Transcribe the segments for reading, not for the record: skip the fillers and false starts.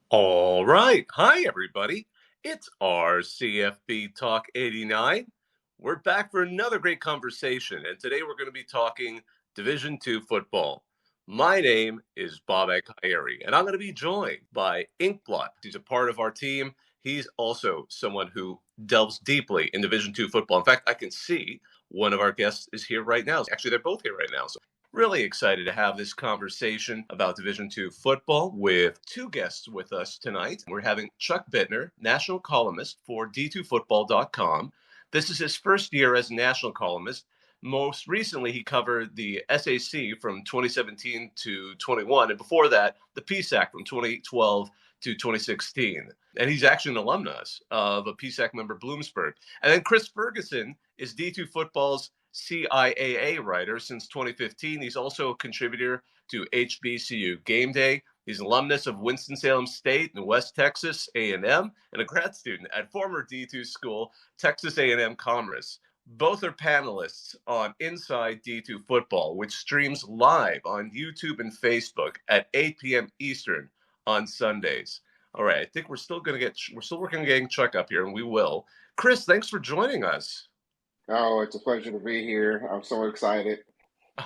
All right. Hi, everybody. It's our CFB Talk 89. We're back for another great conversation, and today we're going to be talking Division II football. My name is Bob Akayeri, and I'm going to be joined by Inkblot. He's a part of our team. He's also someone who delves deeply in Division II football. In fact, I can see one of our guests is here right now. Actually, they're both here right now. So really excited to have this conversation about Division II football with two guests with us tonight. We're having Chuck Bitner, national columnist for D2Football.com. This is his first year as national columnist. Most recently, he covered the SAC from 2017 to 21, and before that, the PSAC from 2012 to 2016. And he's actually an alumnus of a PSAC member, Bloomsburg. And then Kris Ferguson is D2 Football's CIAA writer since 2015. He's also a contributor to HBCU Game Day. He's an alumnus of Winston-Salem State and West Texas A&M, and a grad student at former D2 school, Texas A&M Commerce. Both are panelists on Inside D2 Football, which streams live on YouTube and Facebook at 8 p.m. Eastern on Sundays. All right, I think we're still working on getting Chuck up here, and we will. Kris, thanks for joining us. Oh, it's a pleasure to be here. I'm so excited.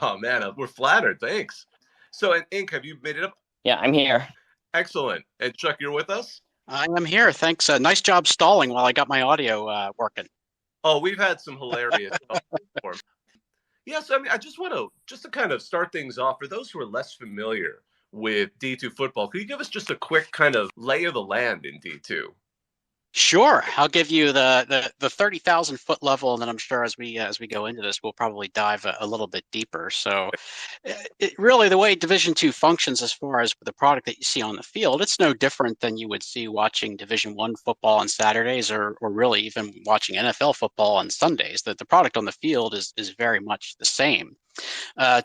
Oh man, we're flattered. Thanks. So, and Ink, have you made it up? Yeah, I'm here. Excellent. And Chuck, you're with us? I am here. Thanks. Nice job stalling while I got my audio working. Oh, we've had some hilarious stuff. Yes, I mean, I just want to kind of start things off for those who are less familiar with D2 football. Could you give us just a quick kind of lay of the land in D2? Sure, I'll give you the 30,000 foot level, and then I'm sure as we go into this, we'll probably dive a little bit deeper. So, really, the way Division II functions as far as the product that you see on the field, it's no different than you would see watching Division I football on Saturdays, or really even watching NFL football on Sundays. That the product on the field is very much the same.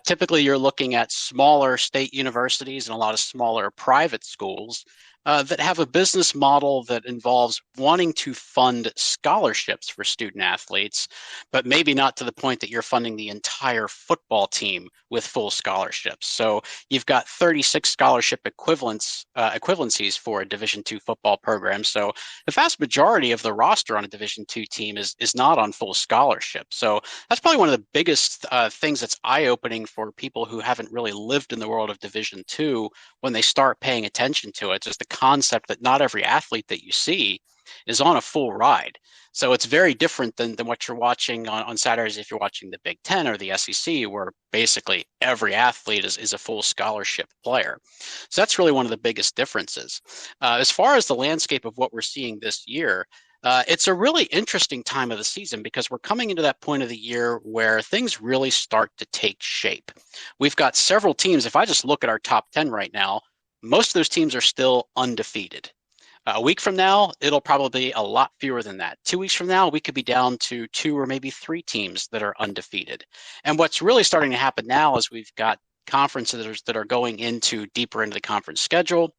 Typically, you're looking at smaller state universities and a lot of smaller private schools that have a business model that involves wanting to fund scholarships for student athletes, but maybe not to the point that you're funding the entire football team with full scholarships. So you've got 36 scholarship equivalencies for a Division II football program. So the vast majority of the roster on a Division II team is not on full scholarship. So that's probably one of the biggest things that's eye-opening for people who haven't really lived in the world of Division II when they start paying attention to it. Just the concept that not every athlete that you see is on a full ride. So it's very different than what you're watching on Saturdays if you're watching the Big Ten or the SEC, where basically every athlete is a full scholarship player. So that's really one of the biggest differences. As far as the landscape of what we're seeing this year, it's a really interesting time of the season because we're coming into that point of the year where things really start to take shape. We've got several teams. If I just look at our top 10 right now, most of those teams are still undefeated. A week from now, it'll probably be a lot fewer than that. 2 weeks from now, we could be down to 2 or maybe 3 teams that are undefeated. And what's really starting to happen now is we've got conferences that are going into deeper into the conference schedule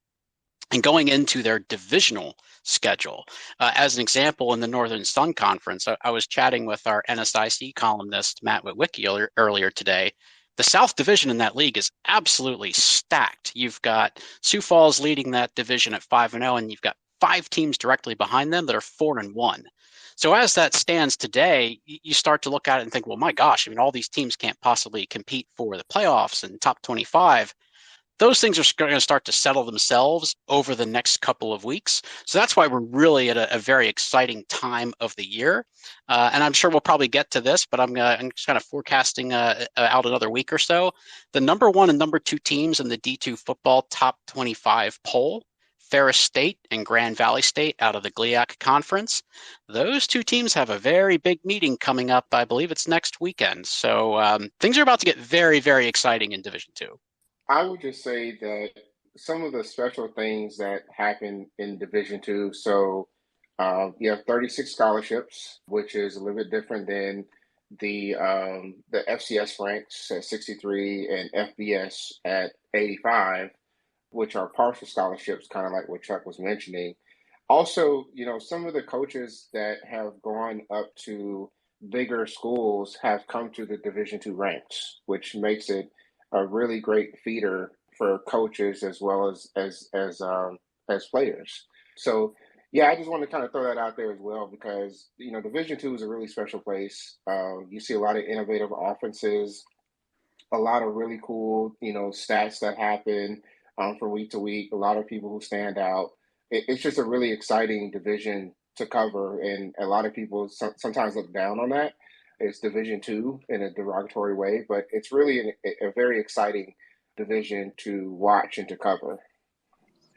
and going into their divisional schedule. As an example, in the Northern Sun Conference, I was chatting with our NSIC columnist, Matt Witwicky, earlier today. The South Division in that league is absolutely stacked. You've got Sioux Falls leading that division at 5-0, and you've got 5 teams directly behind them that are 4-1. So as that stands today, you start to look at it and think, well, my gosh, I mean, all these teams can't possibly compete for the playoffs and top 25. Those things are going to start to settle themselves over the next couple of weeks. So that's why we're really at a very exciting time of the year. And I'm sure we'll probably get to this, but I'm just kind of forecasting out another week or so. The number 1 and number 2 teams in the D2 football top 25 poll, Ferris State and Grand Valley State out of the GLIAC Conference. Those 2 teams have a very big meeting coming up. I believe it's next weekend. So things are about to get very, very exciting in Division II. I would just say that some of the special things that happen in Division Two. So you have 36 scholarships, which is a little bit different than the FCS ranks at 63 and FBS at 85, which are partial scholarships, kind of like what Chuck was mentioning. Also, some of the coaches that have gone up to bigger schools have come to the Division Two ranks, which makes it a really great feeder for coaches as well as as players. So yeah, I just want to kind of throw that out there as well because Division Two is a really special place. You see a lot of innovative offenses, a lot of really cool stats that happen from week to week. A lot of people who stand out. It's just a really exciting division to cover, and a lot of people sometimes look down on that. It's Division Two in a derogatory way, but it's really a very exciting division to watch and to cover.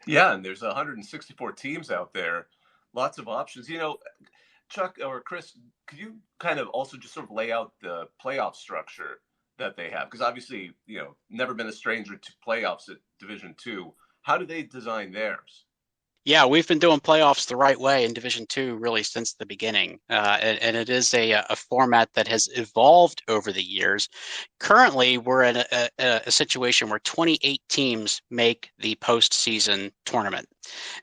Yeah, and there's 164 teams out there, lots of options. Chuck or Chris, could you kind of also just sort of lay out the playoff structure that they have? Because obviously, never been a stranger to playoffs at Division Two. How do they design theirs? Yeah, we've been doing playoffs the right way in Division Two really since the beginning, and it is a format that has evolved over the years. Currently, we're in a situation where 28 teams make the postseason tournament,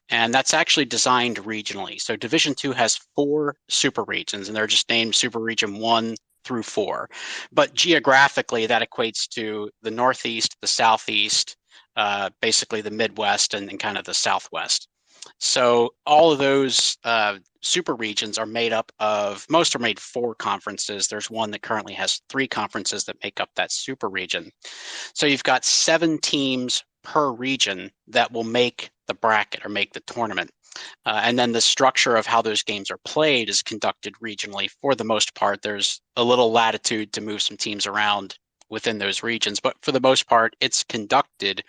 and that's actually designed regionally. So Division Two has 4 super regions, and they're just named Super Region 1 through 4. But geographically, that equates to the Northeast, the Southeast, basically the Midwest, and kind of the Southwest. So all of those super regions are made up of, most are made 4 conferences. There's one that currently has 3 conferences that make up that super region. So you've got 7 teams per region that will make the bracket or make the tournament. And then the structure of how those games are played is conducted regionally. For the most part, there's a little latitude to move some teams around within those regions, but for the most part, it's conducted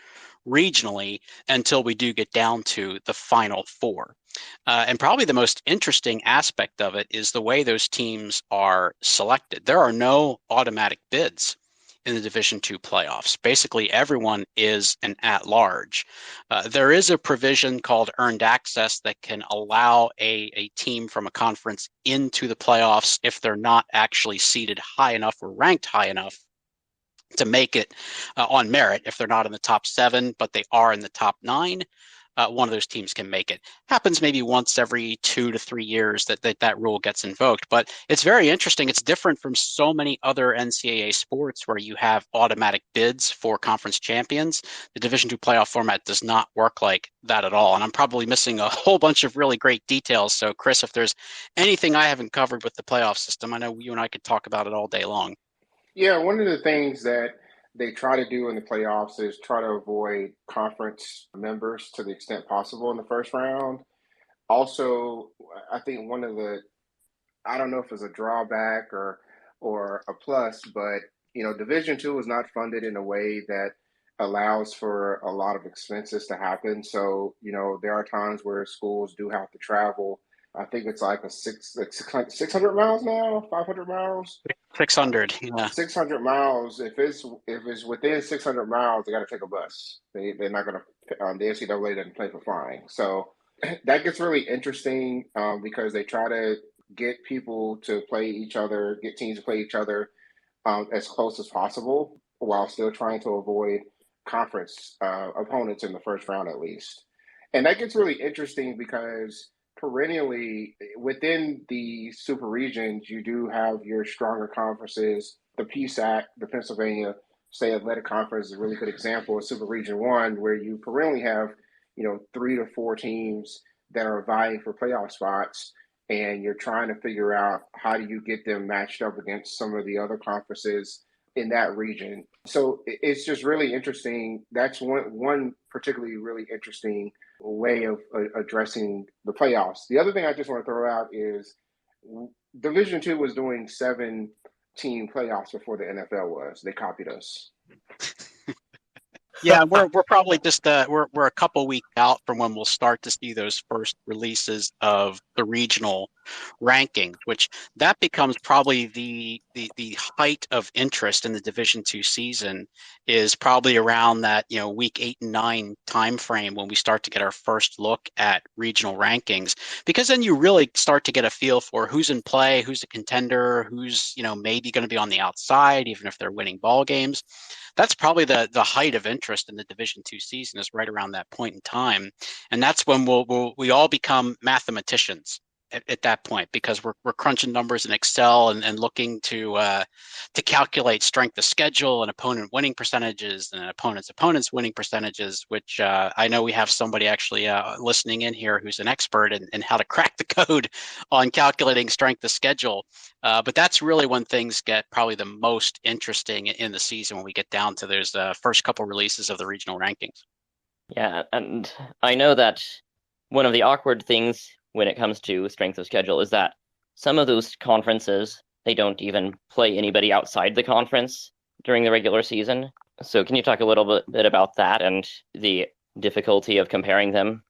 regionally until we do get down to the final 4. And probably the most interesting aspect of it is the way those teams are selected. There are no automatic bids in the Division II playoffs. Basically, everyone is an at-large. There is a provision called earned access that can allow a team from a conference into the playoffs if they're not actually seeded high enough or ranked high enough to make it on merit. If they're not in the top 7, but they are in the top 9, one of those teams can make it. Happens maybe once every 2 to 3 years that rule gets invoked. But it's very interesting. It's different from so many other NCAA sports where you have automatic bids for conference champions. The Division II playoff format does not work like that at all. And I'm probably missing a whole bunch of really great details. So, Chris, if there's anything I haven't covered with the playoff system, I know you and I could talk about it all day long. Yeah, one of the things that they try to do in the playoffs is try to avoid conference members to the extent possible in the first round. Also, I think I don't know if it's a drawback or a plus, but Division Two is not funded in a way that allows for a lot of expenses to happen. So, there are times where schools do have to travel. I think it's like 600 miles now, 500 miles. 600, yeah. 600 miles. If it's within 600 miles, they got to take a bus. They're not going to. The NCAA doesn't play for flying, so that gets really interesting because they try to get people to play each other, get teams to play each other as close as possible, while still trying to avoid conference opponents in the first round at least. And that gets really interesting because perennially within the super regions, you do have your stronger conferences. The PSAC, the Pennsylvania State Athletic Conference, is a really good example of Super Region One, where you perennially have 3 to 4 teams that are vying for playoff spots, and you're trying to figure out how do you get them matched up against some of the other conferences in that region. So it's just really interesting. That's one particularly really interesting way of addressing the playoffs. The other thing I just want to throw out is Division Two was doing 7-team playoffs before the NFL was. They copied us. Yeah, we're probably just we're a couple weeks out from when we'll start to see those first releases of the regional ranking, which that becomes probably the height of interest in the Division II season is probably around that week 8 and 9 time frame when we start to get our first look at regional rankings, because then you really start to get a feel for who's in play, who's a contender, who's maybe going to be on the outside, even if they're winning ball games. That's probably the height of interest in the Division II season is right around that point in time, and that's when we all become mathematicians. at that point, because we're crunching numbers in Excel and looking to calculate strength of schedule and opponent winning percentages and opponents winning percentages, which I know we have somebody actually listening in here who's an expert in how to crack the code on calculating strength of schedule. But that's really when things get probably the most interesting in the season, when we get down to those first couple releases of the regional rankings. Yeah, and I know that one of the awkward things when it comes to strength of schedule is that some of those conferences, they don't even play anybody outside the conference during the regular season. So can you talk a little bit about that and the difficulty of comparing them?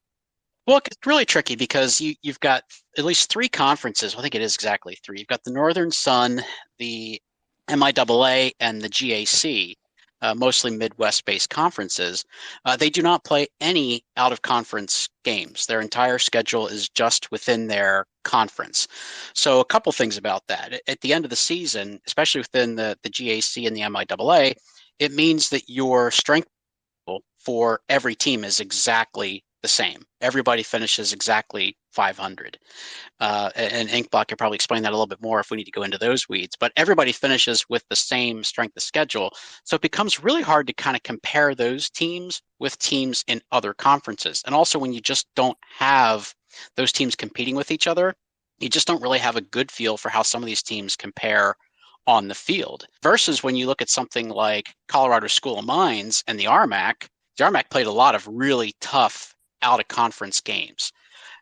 Well, it's really tricky because you've got at least three conferences. I think it is exactly three. You've got the Northern Sun, the MIAA, and the GAC, mostly Midwest-based conferences. They do not play any out-of-conference games. Their entire schedule is just within their conference. So a couple things about that. At the end of the season, especially within the GAC and the MIAA, it means that your strength for every team is exactly the same. Everybody finishes exactly 500. And Inkblot could probably explain that a little bit more if we need to go into those weeds. But everybody finishes with the same strength of schedule. So it becomes really hard to kind of compare those teams with teams in other conferences. And also, when you just don't have those teams competing with each other, you just don't really have a good feel for how some of these teams compare on the field. Versus when you look at something like Colorado School of Mines and the RMAC played a lot of really tough out-of-conference games.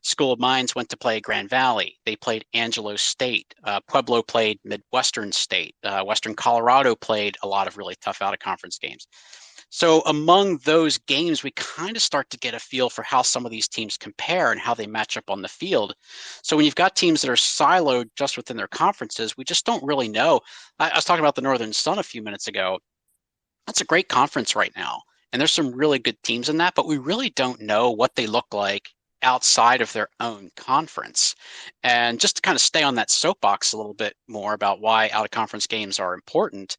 School of Mines went to play Grand Valley. They played Angelo State. Pueblo played Midwestern State. Western Colorado played a lot of really tough out-of-conference games. So among those games, we kind of start to get a feel for how some of these teams compare and how they match up on the field. So when you've got teams that are siloed just within their conferences, we just don't really know. I was talking about the Northern Sun a few minutes ago. That's a great conference right now. And there's some really good teams in that, but we really don't know what they look like outside of their own conference. And just to kind of stay on that soapbox a little bit more about why out of conference games are important,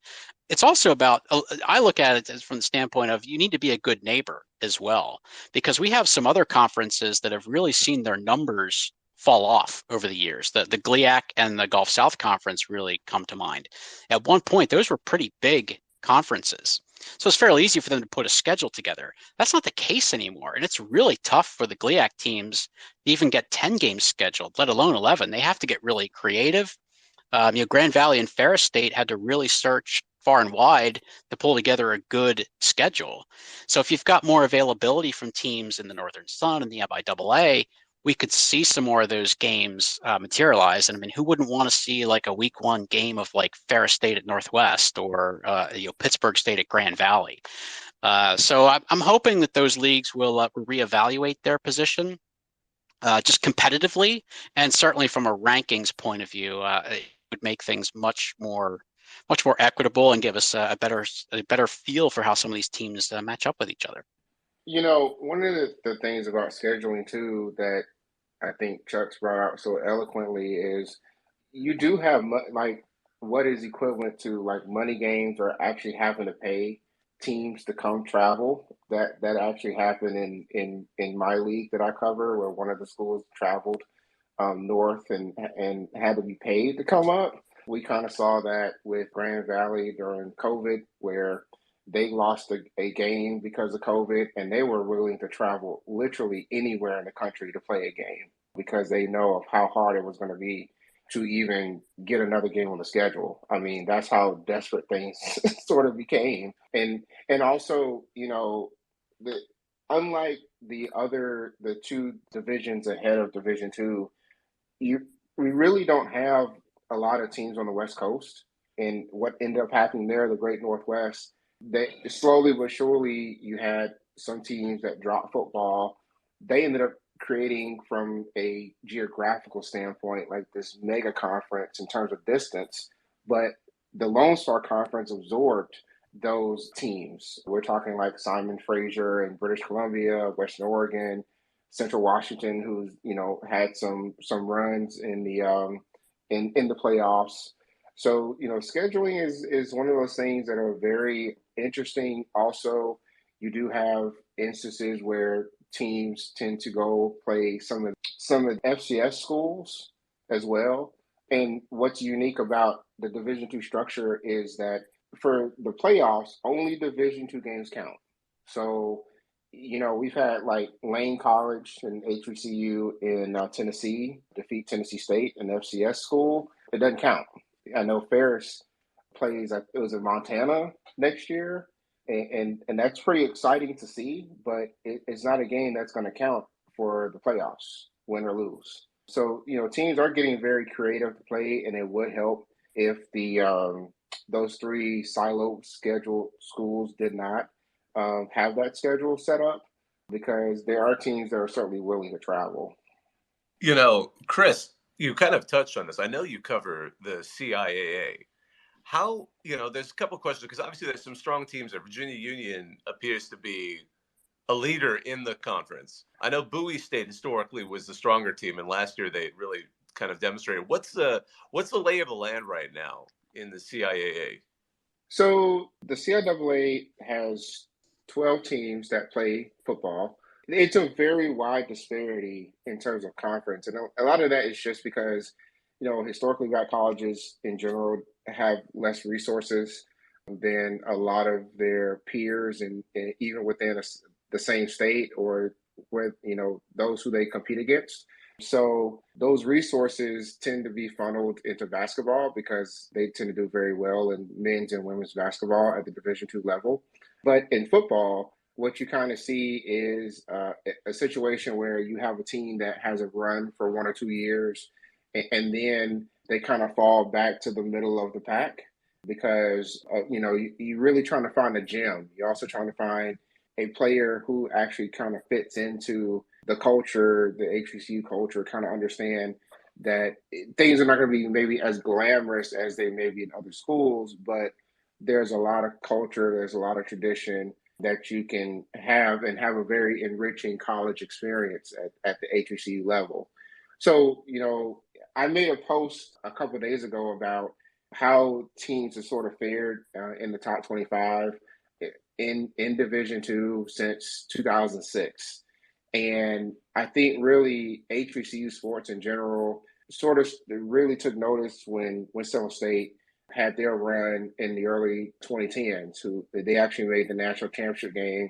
it's also about, I look at it as from the standpoint of you need to be a good neighbor as well, because we have some other conferences that have really seen their numbers fall off over the years. The GLIAC and the Gulf South Conference really come to mind. At one point, those were pretty big conferences. So it's fairly easy for them to put a schedule together. That's not the case anymore. And it's really tough for the GLIAC teams to even get 10 games scheduled, let alone 11. They have to get really creative. Grand Valley and Ferris State had to really search far and wide to pull together a good schedule. So if you've got more availability from teams in the Northern Sun and the MIAA, we could see some more of those games materialize. And I mean, who wouldn't want to see like a week one game of like Ferris State at Northwest or Pittsburgh State at Grand Valley? So I'm hoping that those leagues will reevaluate their position just competitively, and certainly from a rankings point of view, it would make things much more equitable and give us a better feel for how some of these teams match up with each other. One of the things about scheduling too that I think Chuck's brought out so eloquently is you do have like what is equivalent to like money games or actually having to pay teams to come travel. That actually happened in my league that I cover, where one of the schools traveled north and had to be paid to come up. We kind of saw that with Grand Valley during COVID, where they lost a game because of COVID, and they were willing to travel literally anywhere in the country to play a game because they know of how hard it was going to be to even get another game on the schedule. I mean, that's how desperate things sort of became. And also, unlike the two divisions ahead of Division Two, we really don't have a lot of teams on the West Coast. And what ended up happening there, the Great Northwest, they slowly but surely you had some teams that dropped football. They ended up creating, from a geographical standpoint, like this mega conference in terms of distance, but the Lone Star Conference absorbed those teams. We're talking like Simon Fraser in British Columbia, Western Oregon, Central Washington, who's had some runs in the in the playoffs. So scheduling is one of those things that are very interesting. Also, you do have instances where teams tend to go play some of the FCS schools as well. And what's unique about the Division two structure is that for the playoffs, only Division two games count. So, we've had like Lane College and HBCU in Tennessee defeat Tennessee State, an FCS school. It doesn't count. I know Ferris plays, it was in Montana next year, and that's pretty exciting to see, but it's not a game that's going to count for the playoffs, win or lose. So, teams are getting very creative to play, and it would help if those three siloed scheduled schools did not have that schedule set up, because there are teams that are certainly willing to travel. Kris, you kind of touched on this. I know you cover the CIAA. How, there's a couple questions, because obviously there's some strong teams. Virginia Union appears to be a leader in the conference. I know Bowie State historically was the stronger team, and last year they really kind of demonstrated. What's the lay of the land right now in the CIAA? So the CIAA has 12 teams that play football. It's a very wide disparity in terms of conference. And a lot of that is just because, historically black colleges in general have less resources than a lot of their peers, and even within the same state or with, those who they compete against. So those resources tend to be funneled into basketball because they tend to do very well in men's and women's basketball at the Division II level. But in football, what you kind of see is a situation where you have a team that has a run for 1 or 2 years, and then they kind of fall back to the middle of the pack because, you're really trying to find a gem. You're also trying to find a player who actually kind of fits into the culture, the HBCU culture, kind of understand that things are not going to be maybe as glamorous as they may be in other schools, but there's a lot of culture, there's a lot of tradition that you can have and have a very enriching college experience at the HBCU level. So, I made a post a couple of days ago about how teams have sort of fared in the top 25 in Division II since 2006. And I think really HBCU sports in general sort of really took notice when Winston State had their run in the early 2010s. They actually made the national championship game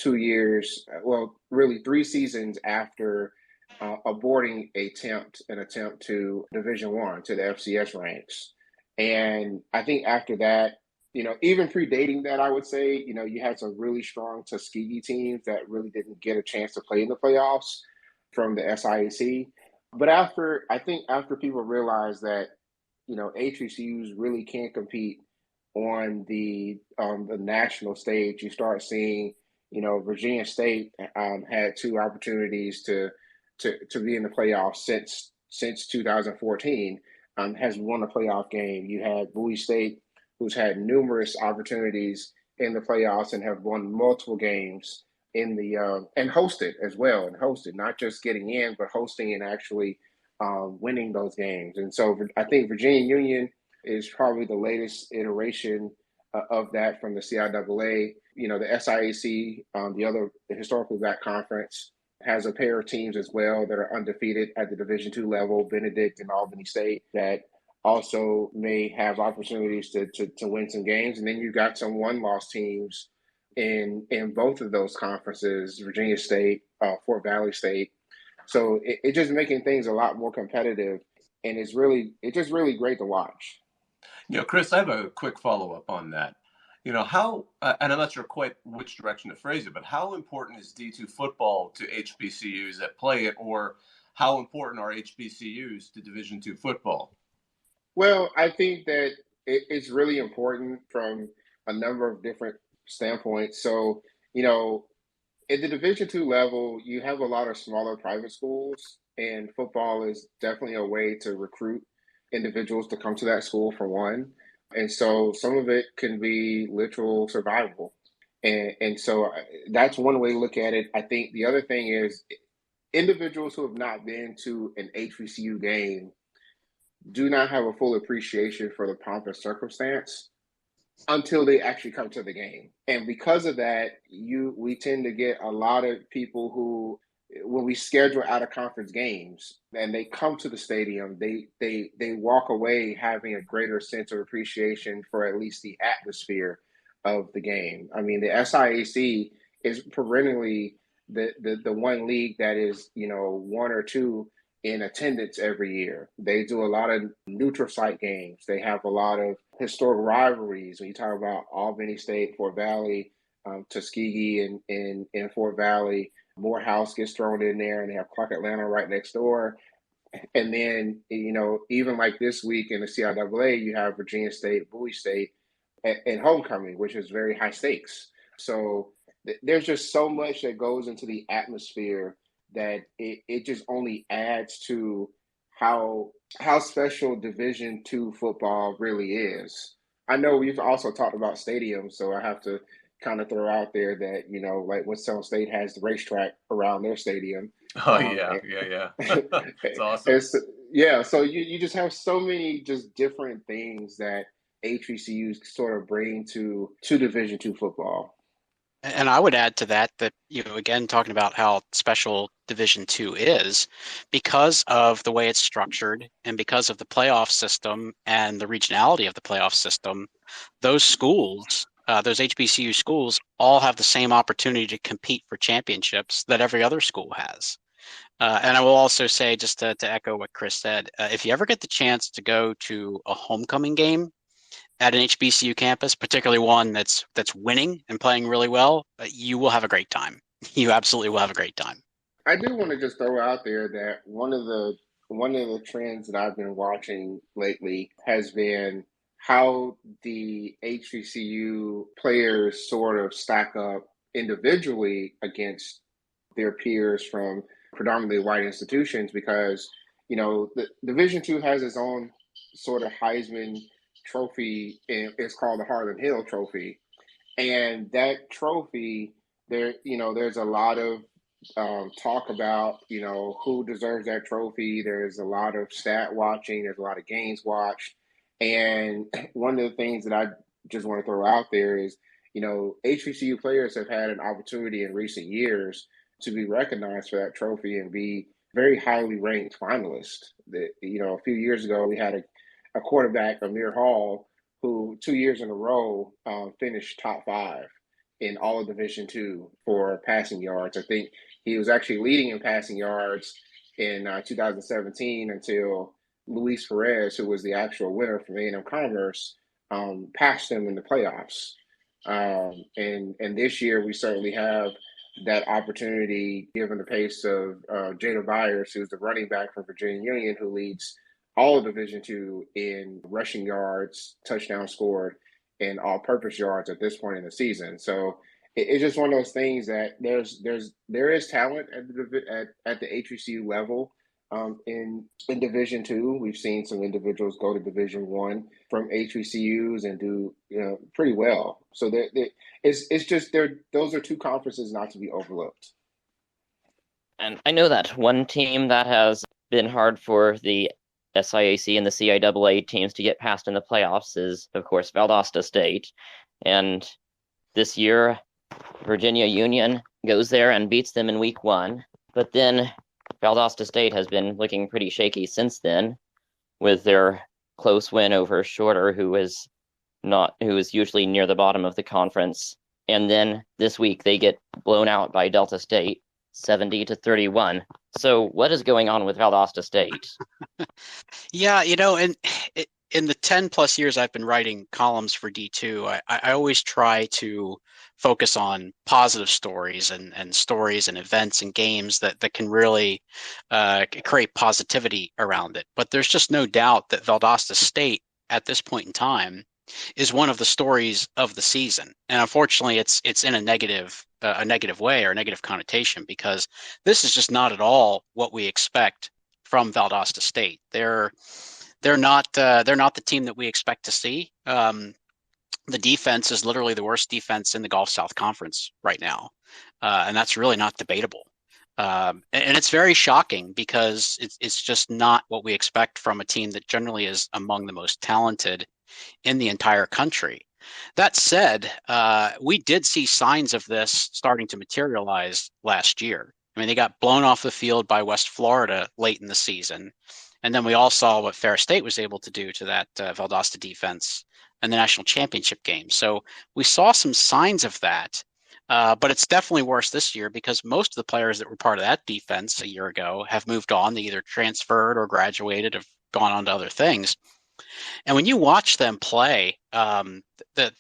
2 years, well, really 3 seasons after aborting an attempt to Division I, to the FCS ranks. And I think after that, even predating that, I would say, you had some really strong Tuskegee teams that really didn't get a chance to play in the playoffs from the SIAC. But after people realized that, HBCUs really can't compete on the national stage, you start seeing, Virginia State had 2 opportunities to be in the playoffs since 2014, has won a playoff game. You had Bowie State, who's had numerous opportunities in the playoffs and have won multiple games in the and hosted as well, and hosted, not just getting in, but hosting and actually winning those games. And so I think Virginia Union is probably the latest iteration of that from the CIAA. The SIAC, the historically black conference, has a pair of teams as well that are undefeated at the Division II level, Benedict and Albany State, that also may have opportunities to win some games. And then you've got some one-loss teams in both of those conferences, Virginia State, Fort Valley State. So it's just making things a lot more competitive, and it's just really great to watch. Kris, I have a quick follow-up on that. How, and I'm not sure quite which direction to phrase it, but how important is D2 football to HBCUs that play it, or how important are HBCUs to Division II football? Well, I think that it's really important from a number of different standpoints. So, at the Division II level, you have a lot of smaller private schools, and football is definitely a way to recruit individuals to come to that school, for one. And so some of it can be literal survival. And so that's one way to look at it. I think the other thing is individuals who have not been to an HBCU game do not have a full appreciation for the pomp and circumstance until they actually come to the game. And because of that, we tend to get a lot of people who, when we schedule out of conference games and they come to the stadium, they walk away having a greater sense of appreciation for at least the atmosphere of the game. I mean, the SIAC is perennially the one league that is, one or two in attendance every year. They do a lot of neutral site games. They have a lot of historic rivalries. When you talk about Albany State, Fort Valley, Tuskegee in Fort Valley, Morehouse gets thrown in there, and they have Clark Atlanta right next door. And then, even like this week in the CIAA, you have Virginia State, Bowie State, and homecoming, which is very high stakes. So there's just so much that goes into the atmosphere that it just only adds to how special Division II football really is. I know we've also talked about stadiums, so I have to kind of throw out there that, like Winston State has the racetrack around their stadium. Oh, yeah. It's awesome. Yeah, so you just have so many just different things that HBCUs sort of bring to Division II football. And I would add to that, again, talking about how special Division II is, because of the way it's structured and because of the playoff system and the regionality of the playoff system, those schools, those HBCU schools, all have the same opportunity to compete for championships that every other school has. And I will also say, just to echo what Chris said, if you ever get the chance to go to a homecoming game at an HBCU campus, particularly one that's winning and playing really well, you will have a great time. You absolutely will have a great time. I do want to just throw out there that one of the trends that I've been watching lately has been how the HBCU players sort of stack up individually against their peers from predominantly white institutions, because the Division II has its own sort of Heisman trophy, and it's called the Harlan Hill Trophy. And that trophy, there's a lot of talk about, who deserves that trophy. There's a lot of stat watching. There's a lot of games watched. And one of the things that I just want to throw out there is, HBCU players have had an opportunity in recent years to be recognized for that trophy and be very highly ranked finalists. A few years ago, we had a quarterback, Amir Hall, who 2 years in a row finished top 5 in all of Division II for passing yards. I think he was actually leading in passing yards in 2017 until Luis Perez, who was the actual winner from A&M Commerce, passed him in the playoffs. And this year we certainly have that opportunity, given the pace of Jada Byers, who's the running back from Virginia Union, who leads all of Division II in rushing yards, touchdown scored, and all-purpose yards at this point in the season. So it's just one of those things that there is talent at the HBCU level. In Division II, we've seen some individuals go to Division I from HBCUs and do pretty well. So it's just those are two conferences not to be overlooked. And I know that one team that has been hard for the SIAC and the CIAA teams to get past in the playoffs is, of course, Valdosta State. And this year, Virginia Union goes there and beats them in week 1. But then Valdosta State has been looking pretty shaky since then, with their close win over Shorter, who is usually near the bottom of the conference. And then this week they get blown out by Delta State, 70-31. So what is going on with Valdosta State? Yeah, in the 10 plus years I've been writing columns for D2, I always try to focus on positive stories and stories and events and games that can really create positivity around it. But there's just no doubt that Valdosta State at this point in time is one of the stories of the season. And unfortunately, it's in a negative way or a negative connotation, because this is just not at all what we expect from Valdosta State. They're not the team that we expect to see. The defense is literally the worst defense in the Gulf South Conference right now, and that's really not debatable. And it's very shocking, because it's just not what we expect from a team that generally is among the most talented in the entire country. That said, we did see signs of this starting to materialize last year. I mean, they got blown off the field by West Florida late in the season. And then we all saw what Ferris State was able to do to that Valdosta defense in the national championship game. So we saw some signs of that. But it's definitely worse this year because most of the players that were part of that defense a year ago have moved on. They either transferred or graduated, have gone on to other things. And when you watch them play,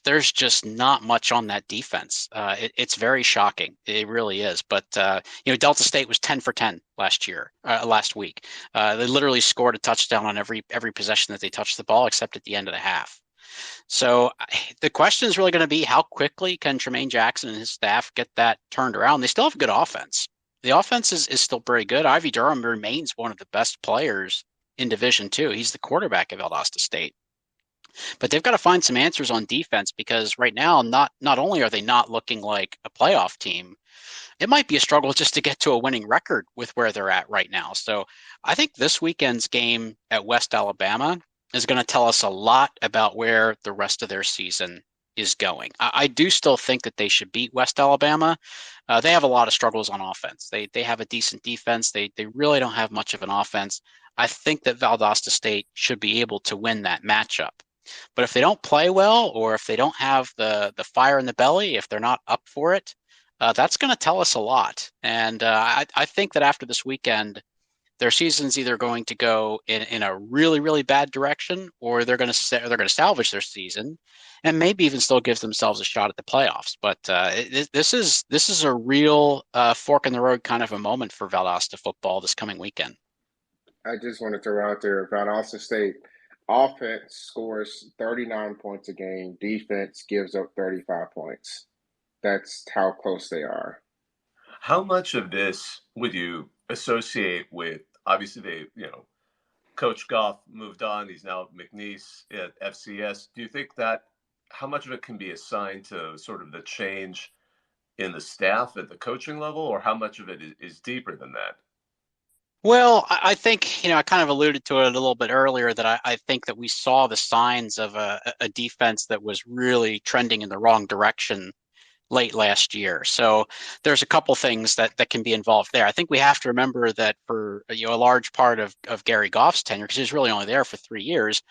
there's just not much on that defense. It's very shocking. It really is. But Delta State was 10 for 10 last week. They literally scored a touchdown on every possession that they touched the ball, except at the end of the half. So the question is really going to be how quickly can Tremaine Jackson and his staff get that turned around? They still have a good offense. The offense is still very good. Ivy Durham remains one of the best players in Division II. He's the quarterback of Valdosta State. But they've got to find some answers on defense because right now, not only are they not looking like a playoff team, it might be a struggle just to get to a winning record with where they're at right now. So I think this weekend's game at West Alabama is going to tell us a lot about where the rest of their season is going. I do still think that they should beat West Alabama. They have a lot of struggles on offense. They have a decent defense. They really don't have much of an offense. I think that Valdosta State should be able to win that matchup. But if they don't play well, or if they don't have the fire in the belly, if they're not up for it, that's going to tell us a lot. And I think that after this weekend, their season's either going to go in a really, really bad direction, or they're going to salvage their season, and maybe even still give themselves a shot at the playoffs. But this is a real fork in the road kind of a moment for Valdosta football this coming weekend. I just want to throw out there, Valdosta State offense scores 39 points a game. Defense gives up 35 points. That's how close they are. How much of this would you associate with, obviously Coach Goff moved on. He's now at McNeese at FCS. Do you think that how much of it can be assigned to sort of the change in the staff at the coaching level, or how much of it is deeper than that? Well, I think, I kind of alluded to it a little bit earlier that I think that we saw the signs of a defense that was really trending in the wrong direction late last year. So there's a couple things that can be involved there. I think we have to remember that for a large part of Gary Goff's tenure, because he was really only there for 3 years,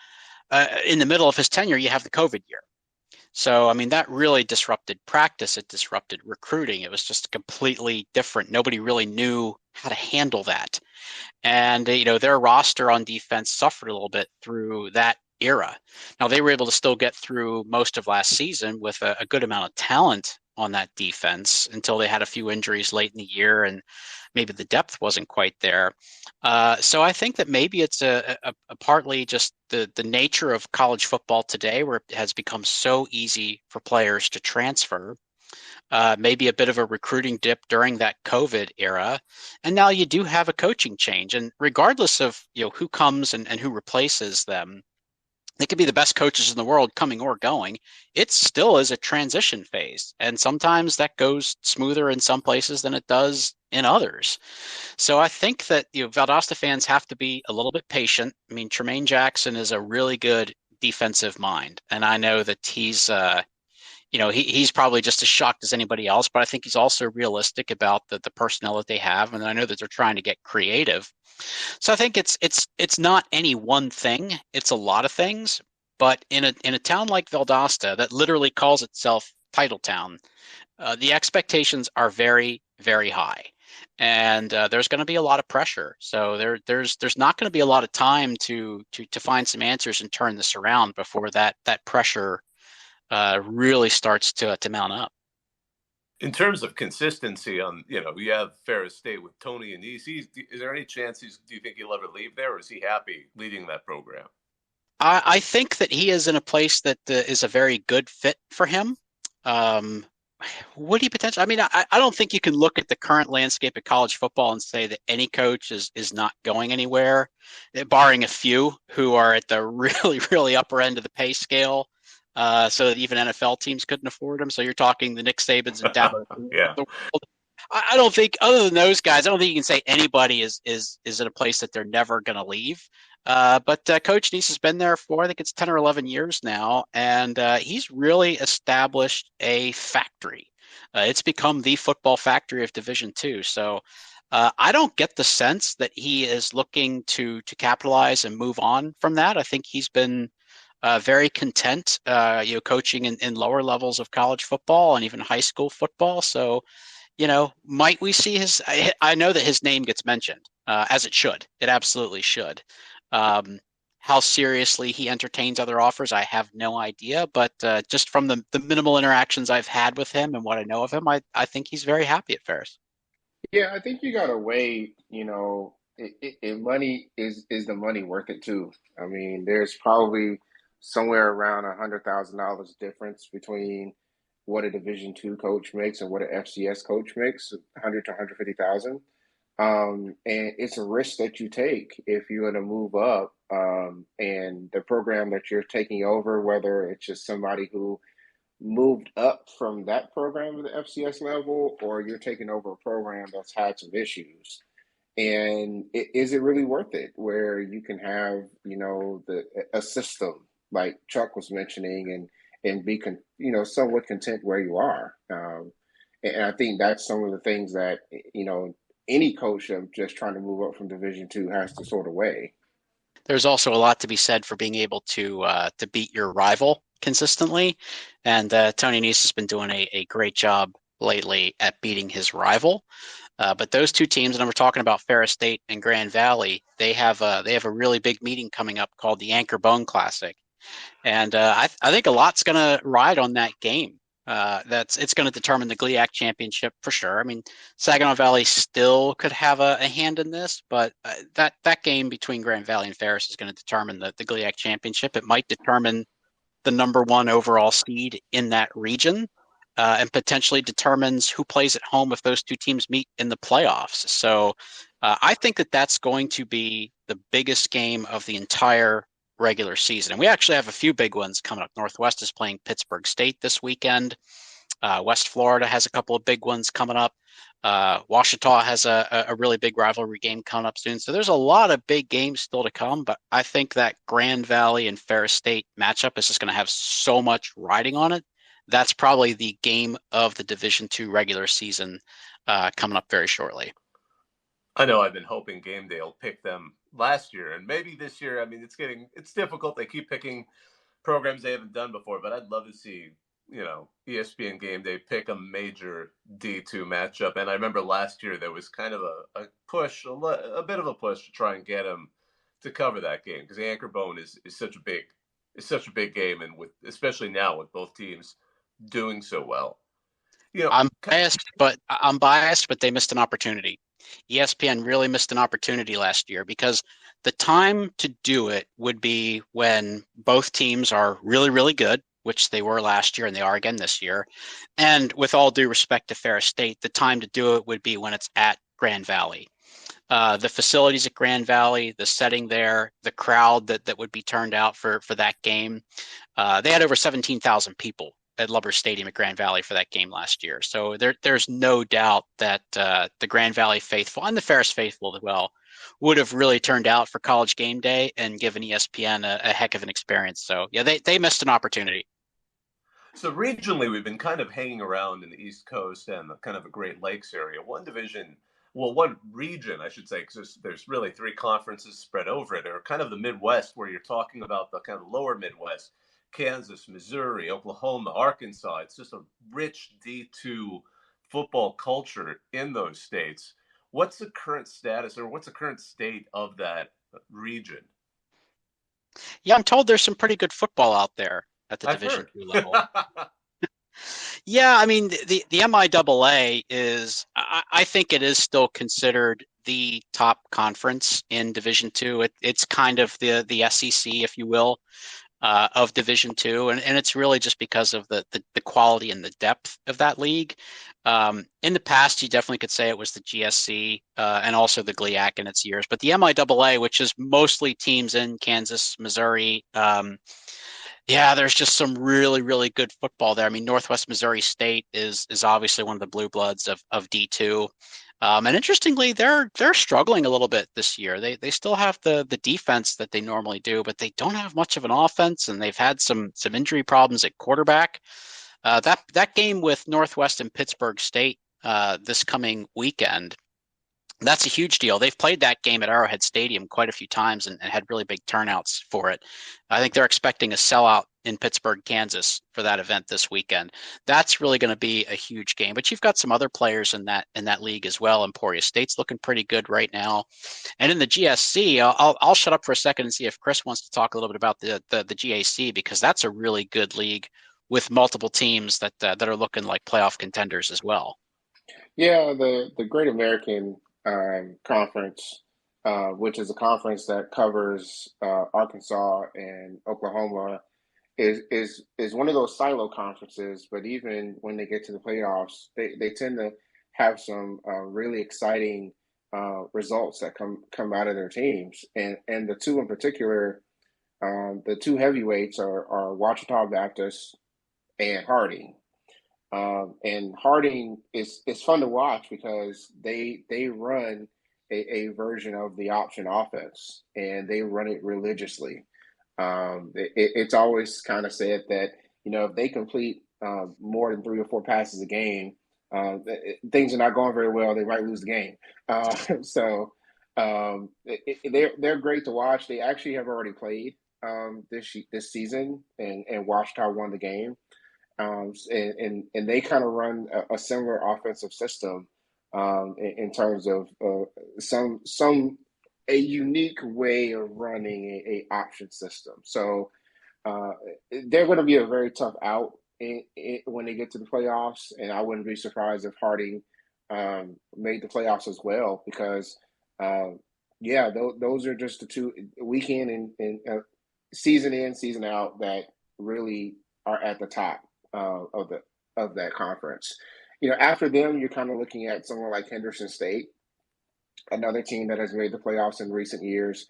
in the middle of his tenure, you have the COVID year. So, I mean, that really disrupted practice. It disrupted recruiting. It was just completely different. Nobody really knew how to handle that. And, their roster on defense suffered a little bit through that era. Now, they were able to still get through most of last season with a good amount of talent on that defense until they had a few injuries late in the year and maybe the depth wasn't quite there. So I think that maybe it's a partly just the nature of college football today, where it has become so easy for players to transfer. Maybe a bit of a recruiting dip during that COVID era. And now you do have a coaching change. And regardless of who comes and who replaces them, they could be the best coaches in the world coming or going. It still is a transition phase. And sometimes that goes smoother in some places than it does in others. So I think that Valdosta fans have to be a little bit patient. I mean, Tremaine Jackson is a really good defensive mind. And I know that he's he's probably just as shocked as anybody else, but I think he's also realistic about the personnel that they have. And I know that they're trying to get creative. So I think it's not any one thing. It's a lot of things. But in a town like Valdosta that literally calls itself Title Town, the expectations are very, very high. And there's going to be a lot of pressure. So there's not going to be a lot of time to find some answers and turn this around before that pressure really starts to mount up. In terms of consistency on, you have Ferris State with Tony Anise. Is there any chance do you think he'll ever leave there, or is he happy leading that program? I think that he is in a place that is a very good fit for him. Would he potentially? I mean, I don't think you can look at the current landscape of college football and say that any coach is not going anywhere, barring a few who are at the really, really upper end of the pay scale. So that even NFL teams couldn't afford him. So you're talking the Nick Sabans and Dabo. Yeah. I don't think, other than those guys, I don't think you can say anybody is in a place that they're never going to leave. But Coach Neese has been there for, I think it's 10 or 11 years now, and he's really established a factory. It's become the football factory of Division II. So I don't get the sense that he is looking to capitalize and move on from that. I think he's been very content, coaching in lower levels of college football and even high school football. So, might we see I know that his name gets mentioned, as it should. It absolutely should. How seriously he entertains other offers, I have no idea. But just from the minimal interactions I've had with him and what I know of him, I think he's very happy at Ferris. Yeah, I think you gotta weigh, money is the money worth it too. I mean, there's probably somewhere around $100,000 difference between what a Division II coach makes and what an FCS coach makes, 100 to 150,000. And it's a risk that you take if you're going to move up. And the program that you're taking over, whether it's just somebody who moved up from that program to the FCS level, or you're taking over a program that's had some issues. And is it really worth it? Where you can have, a system like Chuck was mentioning, and be somewhat content where you are. And I think that's some of the things that any coach of just trying to move up from Division II has to sort of weigh. There's also a lot to be said for being able to beat your rival consistently, and Tony Nese has been doing a great job lately at beating his rival. But those two teams, and we're talking about Ferris State and Grand Valley, they have a really big meeting coming up called the Anchor Bone Classic, and I think a lot's going to ride on that game. It's going to determine the GLIAC championship for sure. I mean, Saginaw Valley still could have a hand in this, but that game between Grand Valley and Ferris is going to determine the GLIAC championship. It might determine the number one overall seed in that region, and potentially determines who plays at home if those two teams meet in the playoffs. So I think that's going to be the biggest game of the entire regular season. And we actually have a few big ones coming up. Northwest is playing Pittsburgh State this weekend. West Florida has a couple of big ones coming up. Ouachita has a really big rivalry game coming up soon. So there's a lot of big games still to come, but I think that Grand Valley and Ferris State matchup is just going to have so much riding on it. That's probably the game of the Division II regular season coming up very shortly. I know I've been hoping Game Day will pick them last year, and maybe this year. I mean, it's difficult. They keep picking programs they haven't done before, but I'd love to see, ESPN Game Day pick a major D2 matchup. And I remember last year there was kind of a push, a bit of a push to try and get them to cover that game, because the Anchor Bone is such a big game, and especially now with both teams doing so well. I'm biased, but they missed an opportunity. ESPN really missed an opportunity last year, because the time to do it would be when both teams are really, really good, which they were last year and they are again this year. And with all due respect to Ferris State, the time to do it would be when it's at Grand Valley. The facilities at Grand Valley, the setting there, the crowd that would be turned out for that game. They had over 17,000 people at Lubbers Stadium at Grand Valley for that game last year. So there's no doubt that the Grand Valley faithful and the Ferris faithful as well would have really turned out for College Game Day and given ESPN a heck of an experience. So yeah, they missed an opportunity. So regionally, we've been kind of hanging around in the East Coast and the kind of a Great Lakes area. One region, I should say, because there's really three conferences spread over it, or kind of the Midwest, where you're talking about the kind of lower Midwest. Kansas, Missouri, Oklahoma, Arkansas. It's just a rich D2 football culture in those states. What's the current status, or what's the current state of that region? Yeah, I'm told there's some pretty good football out there at the Division II level. Yeah, I mean, the MIAA is, I think it is still considered the top conference in Division II. It's kind of the SEC, if you will, of Division II, and it's really just because of the quality and the depth of that league. In the past, you definitely could say it was the GSC and also the GLIAC in its years, but the MIAA, which is mostly teams in Kansas, Missouri, there's just some really, really good football there. I mean, Northwest Missouri State is obviously one of the blue bloods of D2. And interestingly, they're struggling a little bit this year. They still have the defense that they normally do, but they don't have much of an offense, and they've had some injury problems at quarterback. That game with Northwest and Pittsburgh State this coming weekend, that's a huge deal. They've played that game at Arrowhead Stadium quite a few times and had really big turnouts for it. I think they're expecting a sellout in Pittsburgh, Kansas for that event this weekend. That's really going to be a huge game. But you've got some other players in that league as well. Emporia State's looking pretty good right now. And in the GSC, I'll shut up for a second and see if Chris wants to talk a little bit about the GAC, because that's a really good league with multiple teams that are looking like playoff contenders as well. Yeah, the Great American Conference, which is a conference that covers Arkansas and Oklahoma, is one of those silo conferences. But even when they get to the playoffs, they tend to have some really exciting results that come out of their teams. And the two in particular, the two heavyweights are Ouachita Baptist and Harding. And Harding is fun to watch because they run a version of the option offense, and they run it religiously. It's always kind of said that, if they complete more than 3 or 4 passes a game, things are not going very well. They might lose the game. They're great to watch. They actually have already played this season, and Ouachita won the game. And they kind of run a similar offensive system in terms of a unique way of running a option system. So they're going to be a very tough out when they get to the playoffs, and I wouldn't be surprised if Harding made the playoffs as well, because those are just the two week in and season in, season out that really are at the top of that conference. After them, you're kind of looking at someone like Henderson State, another team that has made the playoffs in recent years.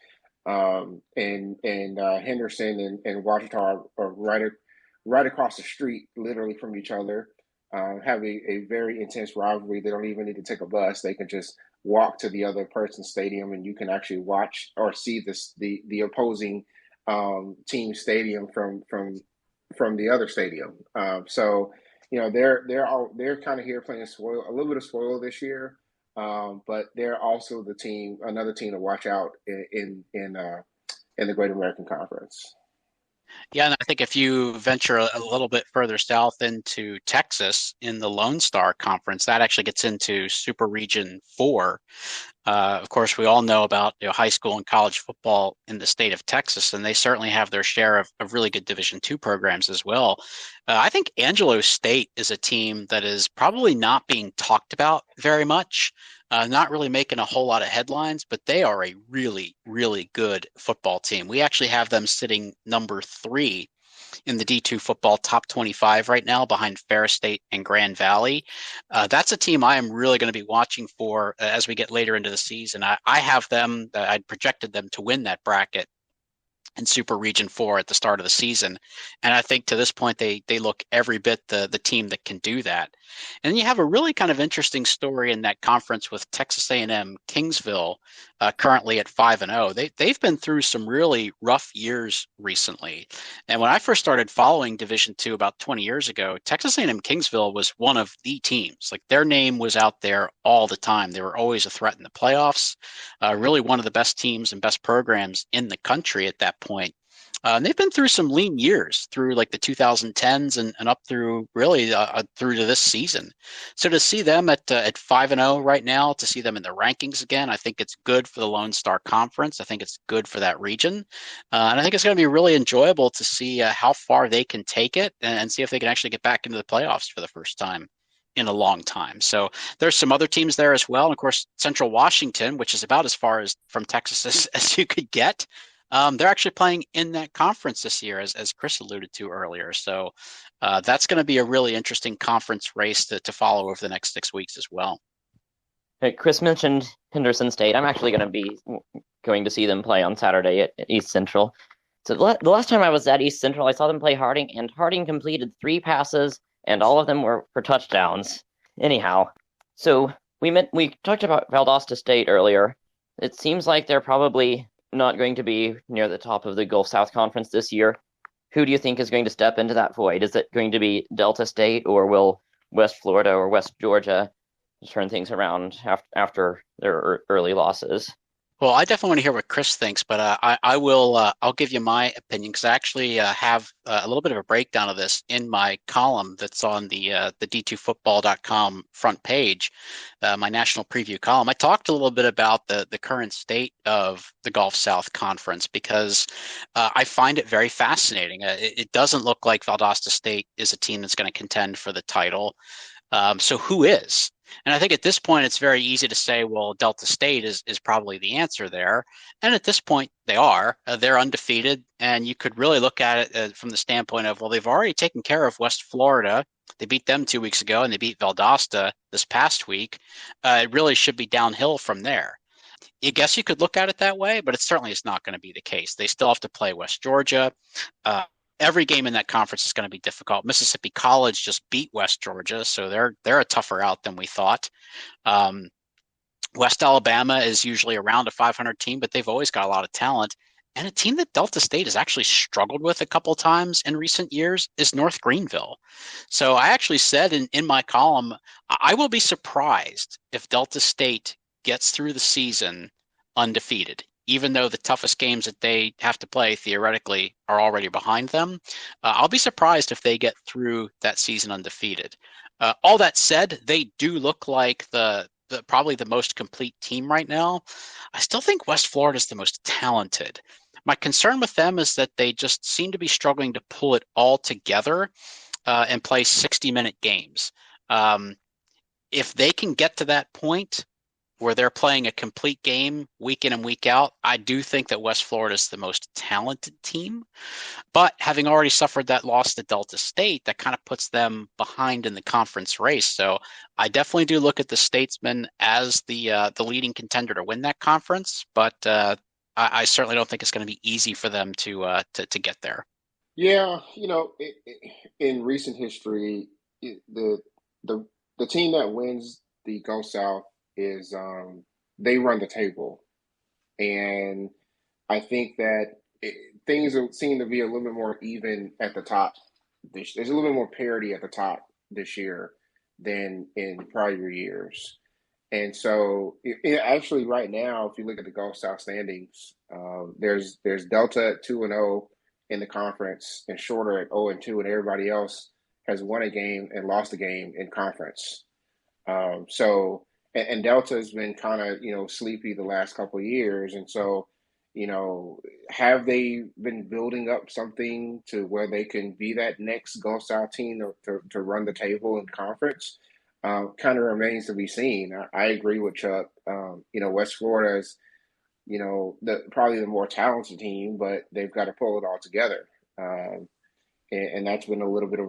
And Henderson and Washington are right across the street, literally from each other. Have a very intense rivalry. They don't even need to take a bus. They can just walk to the other person's stadium, and you can actually watch or see the opposing team stadium from the other stadium. They're kind of here playing a little bit of spoil this year, but they're also another team to watch out in the Great American Conference. Yeah, and I think if you venture a little bit further south into Texas in the Lone Star Conference, that actually gets into Super Region 4. Of course, we all know about high school and college football in the state of Texas, and they certainly have their share of really good Division II programs as well. I think Angelo State is a team that is probably not being talked about very much, not really making a whole lot of headlines, but they are a really, really good football team. We actually have them sitting number 3 in the D2 football top 25 right now, behind Ferris State and Grand Valley. That's a team I am really going to be watching for as we get later into the season. I have them, I'd projected them to win that bracket in Super Region 4 at the start of the season. And I think to this point, they look every bit the team that can do that. And then you have a really kind of interesting story in that conference with Texas A&M Kingsville, currently at 5-0. They've been through some really rough years recently. And when I first started following Division II about 20 years ago, Texas A&M Kingsville was one of the teams. Like, their name was out there all the time. They were always a threat in the playoffs. Really one of the best teams and best programs in the country at that point. And they've been through some lean years, through like the 2010s and up through really through to this season. So to see them at 5-0 right now, to see them in the rankings again, I think it's good for the Lone Star Conference. I think it's good for that region. And I think it's going to be really enjoyable to see how far they can take it and see if they can actually get back into the playoffs for the first time in a long time. So there's some other teams there as well. And of course, Central Washington, which is about as far as from Texas as you could get. They're actually playing in that conference this year, as Chris alluded to earlier. So that's going to be a really interesting conference race to follow over the next 6 weeks as well. Chris mentioned Henderson State. I'm actually going to see them play on Saturday at East Central. So the last time I was at East Central, I saw them play Harding, and Harding completed 3 passes, and all of them were for touchdowns. Anyhow, so We talked about Valdosta State earlier. It seems like they're probably not going to be near the top of the Gulf South Conference this year. Who do you think is going to step into that void? Is it going to be Delta State, or will West Florida or West Georgia turn things around after their early losses? Well, I definitely want to hear what Chris thinks, but I will. I'll give you my opinion because I actually have a little bit of a breakdown of this in my column that's on the d2football.com front page, my national preview column. I talked a little bit about the current state of the Gulf South Conference because I find it very fascinating. It doesn't look like Valdosta State is a team that's going to contend for the title. So who is? And I think at this point, it's very easy to say, well, Delta State is probably the answer there. And at this point, they are. They're undefeated. And you could really look at it from the standpoint of, well, they've already taken care of West Florida. They beat them 2 weeks ago, and they beat Valdosta this past week. It really should be downhill from there. I guess you could look at it that way, but it certainly is not going to be the case. They still have to play West Georgia. Every game in that conference is going to be difficult. Mississippi College just beat West Georgia, so they're a tougher out than we thought. West Alabama is usually around a 500 team, but they've always got a lot of talent. And a team that Delta State has actually struggled with a couple times in recent years is North Greenville. So I actually said in my column, I will be surprised if Delta State gets through the season undefeated, even though the toughest games that they have to play theoretically are already behind them. I'll be surprised if they get through that season undefeated. All that said, they do look like probably the most complete team right now. I still think West Florida is the most talented. My concern with them is that they just seem to be struggling to pull it all together and play 60-minute games. If they can get to that point where they're playing a complete game week in and week out, I do think that West Florida is the most talented team. But having already suffered that loss to Delta State, that kind of puts them behind in the conference race. So I definitely do look at the Statesmen as the leading contender to win that conference. But I certainly don't think it's going to be easy for them to get there. Yeah, in recent history, the the team that wins the Go South is they run the table, and I think that things seem to be a little bit more even at the top. There's a little bit more parity at the top this year than in prior years. And so, actually, right now, if you look at the Gulf South standings, there's Delta at 2-0 in the conference, and Shorter at 0-2, and everybody else has won a game and lost a game in conference. And Delta has been kind of sleepy the last couple of years, and so have they been building up something to where they can be that next Gulf South team to run the table in conference? Kind of remains to be seen. I agree with Chuck. West Florida is, probably the more talented team, but they've got to pull it all together. And that's been a little bit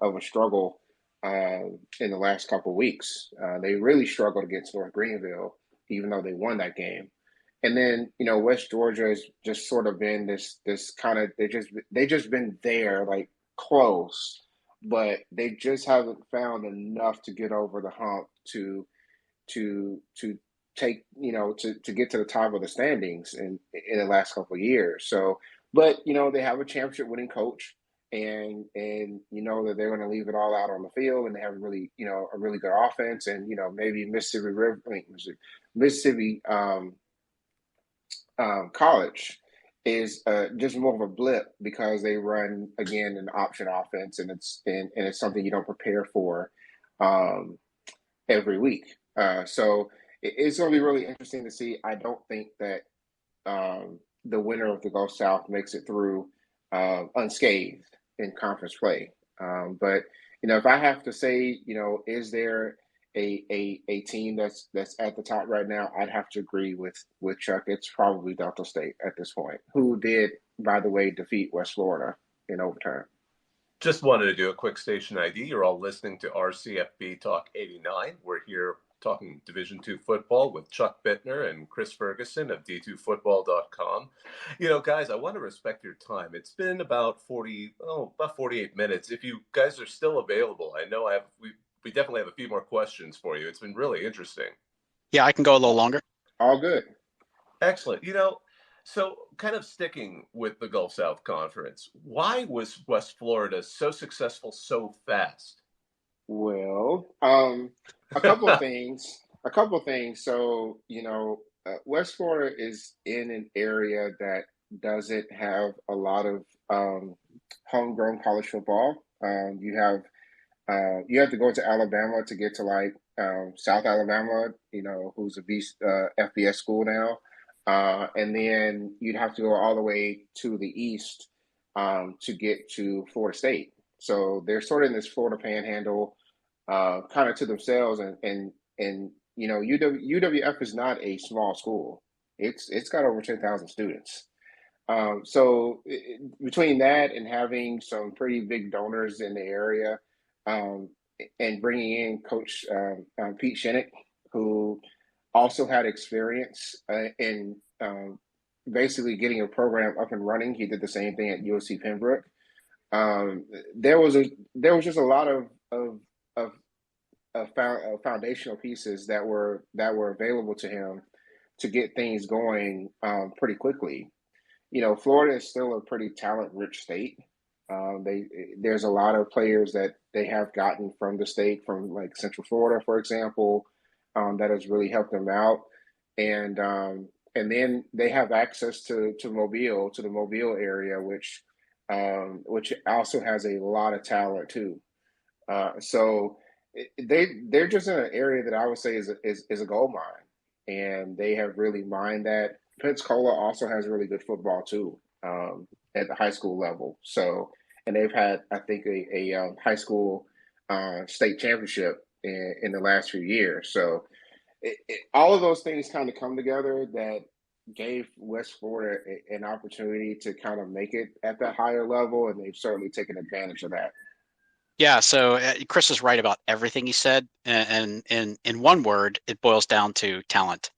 of a struggle in the last couple of weeks. They really struggled against North Greenville, even though they won that game. And then, West Georgia has just sort of been this kind of they just been there, like close, but they just haven't found enough to get over the hump to take to get to the top of the standings in the last couple of years. So, but they have a championship winning coach, and that they're going to leave it all out on the field, and they have a really good offense, and maybe Mississippi College is just more of a blip because they run again an option offense, and it's something you don't prepare for every week. So it's going to be really interesting to see. I don't think that the winner of the Gulf South makes it through unscathed in conference play. But if I have to say, is there a team that's at the top right now, I'd have to agree with Chuck. It's probably Delta State at this point, who did, by the way, defeat West Florida in overtime. Just wanted to do a quick station ID. You're all listening to our CFB Talk 89. We're here talking Division II football with Chuck Bitner and Kris Ferguson of d2football.com. Guys, I want to respect your time. It's been about 48 minutes. If you guys are still available, I know we've we definitely have a few more questions for you. It's been really interesting. Yeah, I can go a little longer. All good. Excellent. So kind of sticking with the Gulf South Conference, why was West Florida so successful so fast? Well, a couple of things. A couple of things. So, West Florida is in an area that doesn't have a lot of homegrown college football. You have to go to Alabama to get to like South Alabama, who's a FBS school now, and then you'd have to go all the way to the east to get to Florida State. So they're sort of in this Florida Panhandle, kind of to themselves, and UWF is not a small school. It's got over 10,000 students. Between that and having some pretty big donors in the area, um, and bringing in Coach Pete Shinnick, who also had experience in basically getting a program up and running. He did the same thing at USC Pembroke. There was just a lot of, foundational pieces that were available to him to get things going pretty quickly. Florida is still a pretty talent-rich state. There's a lot of players that they have gotten from the state, from like Central Florida, for example, that has really helped them out. And then they have access to Mobile, to the Mobile area, which also has a lot of talent too. So they're just in an area that I would say is a gold mine, and they have really mined that. Pensacola also has really good football too, at the high school level. So, and they've had, I think, a high school state championship in the last few years. So, all of those things kind of come together that gave West Florida an opportunity to kind of make it at that higher level, and they've certainly taken advantage of that. Yeah, so Chris is right about everything he said, and in one word, it boils down to talent.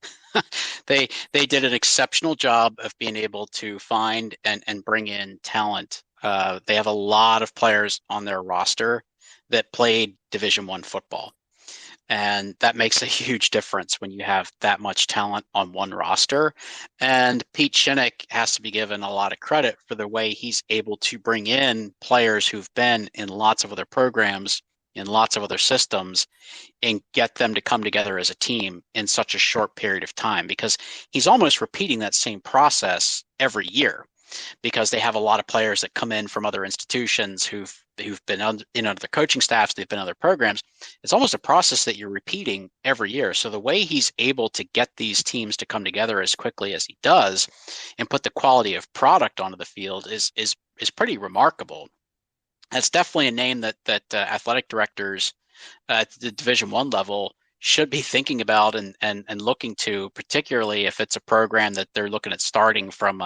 They did an exceptional job of being able to find and bring in talent. They have a lot of players on their roster that played Division I football. And that makes a huge difference when you have that much talent on one roster. And Pete Shinnick has to be given a lot of credit for the way he's able to bring in players who've been in lots of other programs, in lots of other systems, and get them to come together as a team in such a short period of time, because he's almost repeating that same process every year, because they have a lot of players that come in from other institutions who've been in other coaching staffs, they've been in other programs. It's almost a process that you're repeating every year. So the way he's able to get these teams to come together as quickly as he does and put the quality of product onto the field is pretty remarkable. That's definitely a name that athletic directors at the Division I level should be thinking about and looking to, particularly if it's a program that they're looking at starting from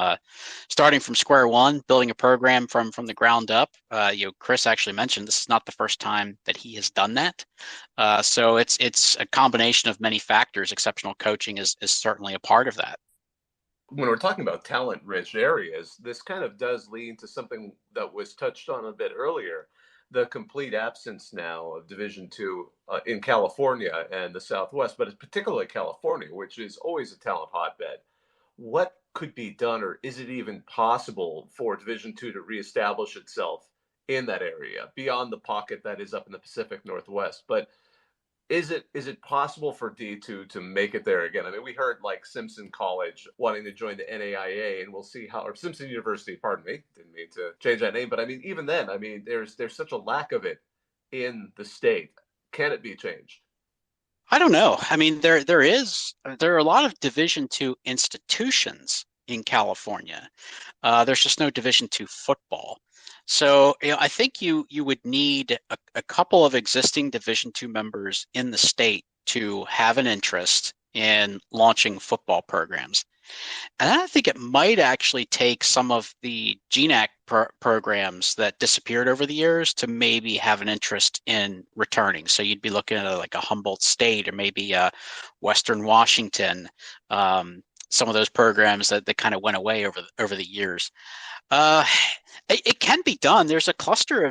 square one, building a program from the ground up. Chris actually mentioned this is not the first time that he has done that. So it's a combination of many factors. Exceptional coaching is certainly a part of that. When we're talking about talent-rich areas, this kind of does lead to something that was touched on a bit earlier, the complete absence now of Division II in California and the Southwest, but it's particularly California, which is always a talent hotbed. What could be done, or is it even possible for Division II to reestablish itself in that area beyond the pocket that is up in the Pacific Northwest? But is it possible for D2 to make it there again? I mean, we heard like Simpson College wanting to join the NAIA, and we'll see how, or Simpson University, pardon me, didn't mean to change that name, but I mean, even then, I mean, there's such a lack of it in the state. Can it be changed? I don't know. I mean, there are a lot of Division II institutions in California. There's just no Division II football. So, I think you would need a couple of existing Division II members in the state to have an interest in launching football programs. And I think it might actually take some of the GNAC programs that disappeared over the years to maybe have an interest in returning. So you'd be looking at like a Humboldt State or maybe Western Washington, some of those programs that kind of went away over the years. Uh, it can be done. There's a cluster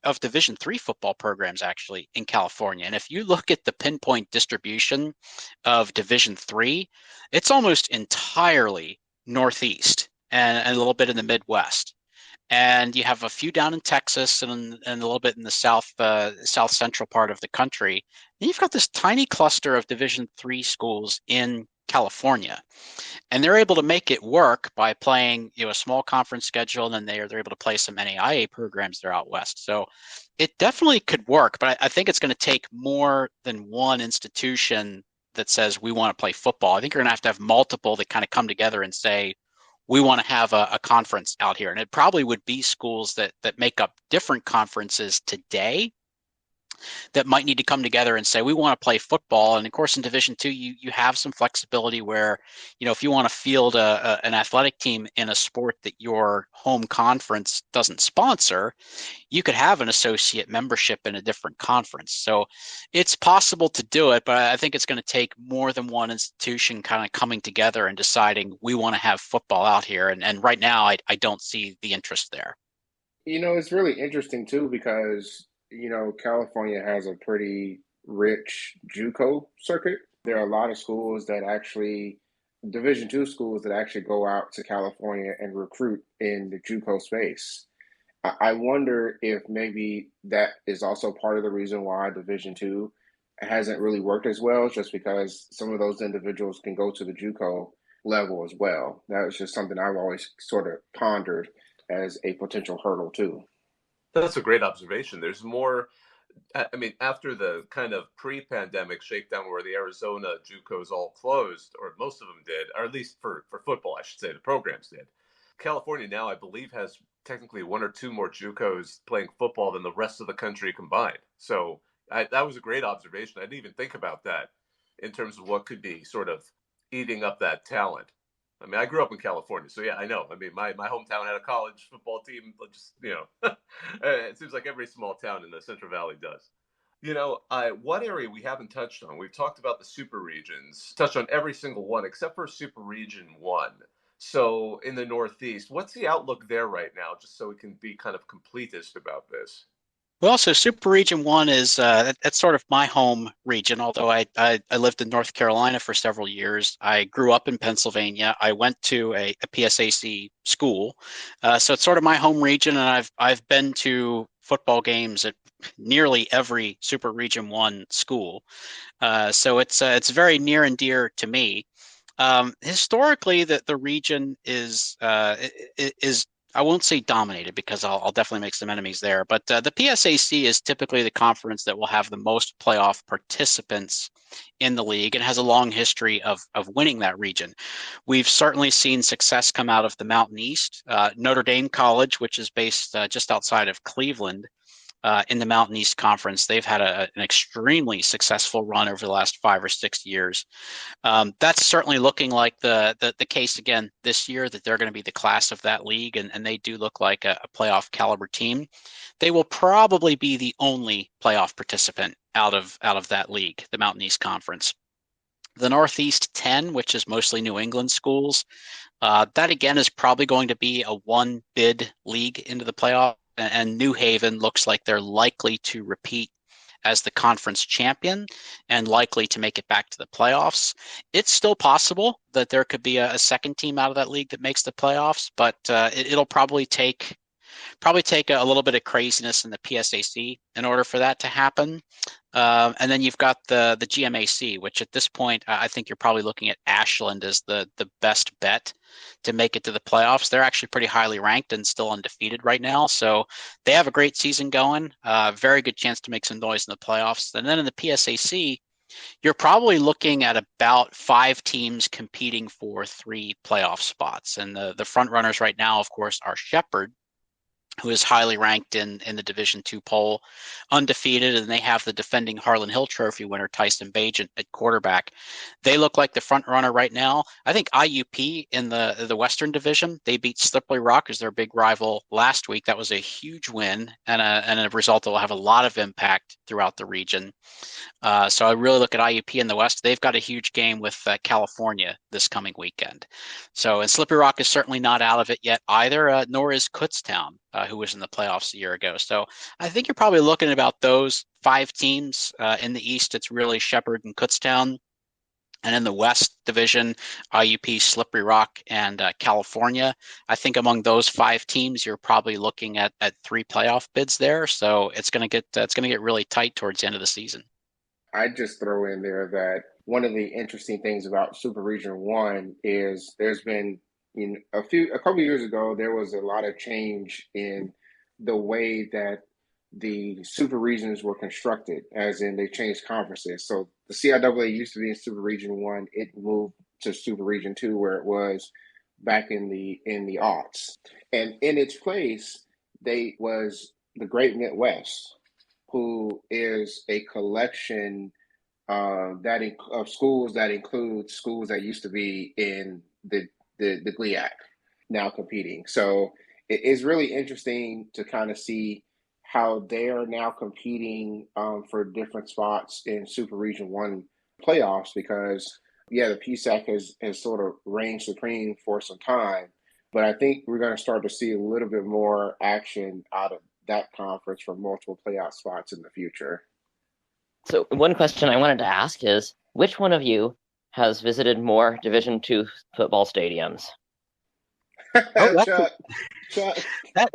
of Division III football programs actually in California, and if you look at the pinpoint distribution of Division III, it's almost entirely Northeast and a little bit in the Midwest. And you have a few down in Texas and a little bit in the south central part of the country. And you've got this tiny cluster of Division III schools in California, and they're able to make it work by playing a small conference schedule, and then they're able to play some NAIA programs there out west. So it definitely could work, but I think it's going to take more than one institution that says we want to play football. I think you're going to have multiple that kind of come together and say we want to have a conference out here, and it probably would be schools that make up different conferences today that might need to come together and say we want to play football. And of course, in Division II, you have some flexibility where, if you want to field an athletic team in a sport that your home conference doesn't sponsor, you could have an associate membership in a different conference. So it's possible to do it, but I think it's going to take more than one institution kind of coming together and deciding we want to have football out here. And right now, I don't see the interest there. It's really interesting too because, California has a pretty rich JUCO circuit. There are a lot of schools that actually, Division two schools that actually go out to California and recruit in the JUCO space. I wonder if maybe that is also part of the reason why Division two hasn't really worked as well, just because some of those individuals can go to the JUCO level as well. That was just something I've always sort of pondered as a potential hurdle too. That's a great observation. There's more. I mean, after the kind of pre-pandemic shakedown where the Arizona JUCOs all closed, or most of them did, or at least for football, I should say, the programs did. California now, I believe, has technically one or two more JUCOs playing football than the rest of the country combined. So that was a great observation. I didn't even think about that in terms of what could be sort of eating up that talent. I mean, I grew up in California, so yeah, I know. I mean, my hometown had a college football team. Just it seems like every small town in the Central Valley does. What area we haven't touched on? We've talked about the super regions, touched on every single one except for Super Region 1. So in the Northeast, what's the outlook there right now, just so we can be kind of completist about this? Well, so Super Region 1 is that's sort of my home region, although I lived in North Carolina for several years. I grew up in Pennsylvania. I went to a PSAC school. So it's sort of my home region, and I've been to football games at nearly every Super Region 1 school. So it's very near and dear to me. Historically, the region is I won't say dominated because I'll definitely make some enemies there, but the PSAC is typically the conference that will have the most playoff participants in the league and has a long history of winning that region. We've certainly seen success come out of the Mountain East. Notre Dame College, which is based just outside of Cleveland, in the Mountain East Conference, they've had an extremely successful run over the last 5 or 6 years. That's certainly looking like the case again this year, that they're going to be the class of that league, and they do look like a playoff caliber team. They will probably be the only playoff participant out of that league, the Mountain East Conference. The Northeast 10, which is mostly New England schools, that again is probably going to be a one bid league into the playoff. And New Haven looks like they're likely to repeat as the conference champion and likely to make it back to the playoffs. It's still possible that there could be a second team out of that league that makes the playoffs, but it'll probably take a little bit of craziness in the PSAC in order for that to happen. And then you've got the GMAC, which at this point, I think you're probably looking at Ashland as the best bet to make it to the playoffs. They're actually pretty highly ranked and still undefeated right now. So they have a great season going, very good chance to make some noise in the playoffs. And then in the PSAC, you're probably looking at about 5 teams competing for 3 playoff spots. And the front runners right now, of course, are Shepherd, who is highly ranked in the Division II poll, undefeated, and they have the defending Harlan Hill Trophy winner Tyson Bagent at quarterback. They look like the front runner right now. I think IUP in the Western Division, they beat Slippery Rock as their big rival last week. That was a huge win and a result that will have a lot of impact throughout the region. So I really look at IUP in the West. They've got a huge game with California this coming weekend. So, and Slippery Rock is certainly not out of it yet either, nor is Kutztown, who was in the playoffs a year ago. So I think you're probably looking at about those 5 teams. In the East, it's really Shepherd and Kutztown. And in the West Division, IUP, Slippery Rock, and California. I think among those 5 teams, you're probably looking at 3 playoff bids there. So it's going to get really tight towards the end of the season. I'd just throw in there that one of the interesting things about Super Region 1 is there's been, a couple of years ago, there was a lot of change in the way that the super regions were constructed, as in they changed conferences. So the CIAA used to be in Super Region 1. It moved to Super Region 2 where it was back in the aughts. And in its place, they was the Great Midwest, who is a collection of schools that include schools that used to be in the GLIAC now competing. So it is really interesting to kind of see how they are now competing for different spots in Super Region 1 playoffs because, yeah, the PSAC has sort of reigned supreme for some time. But I think we're going to start to see a little bit more action out of that conference for multiple playoff spots in the future. So one question I wanted to ask is, which one of you has visited more Division II football stadiums? Chuck. That,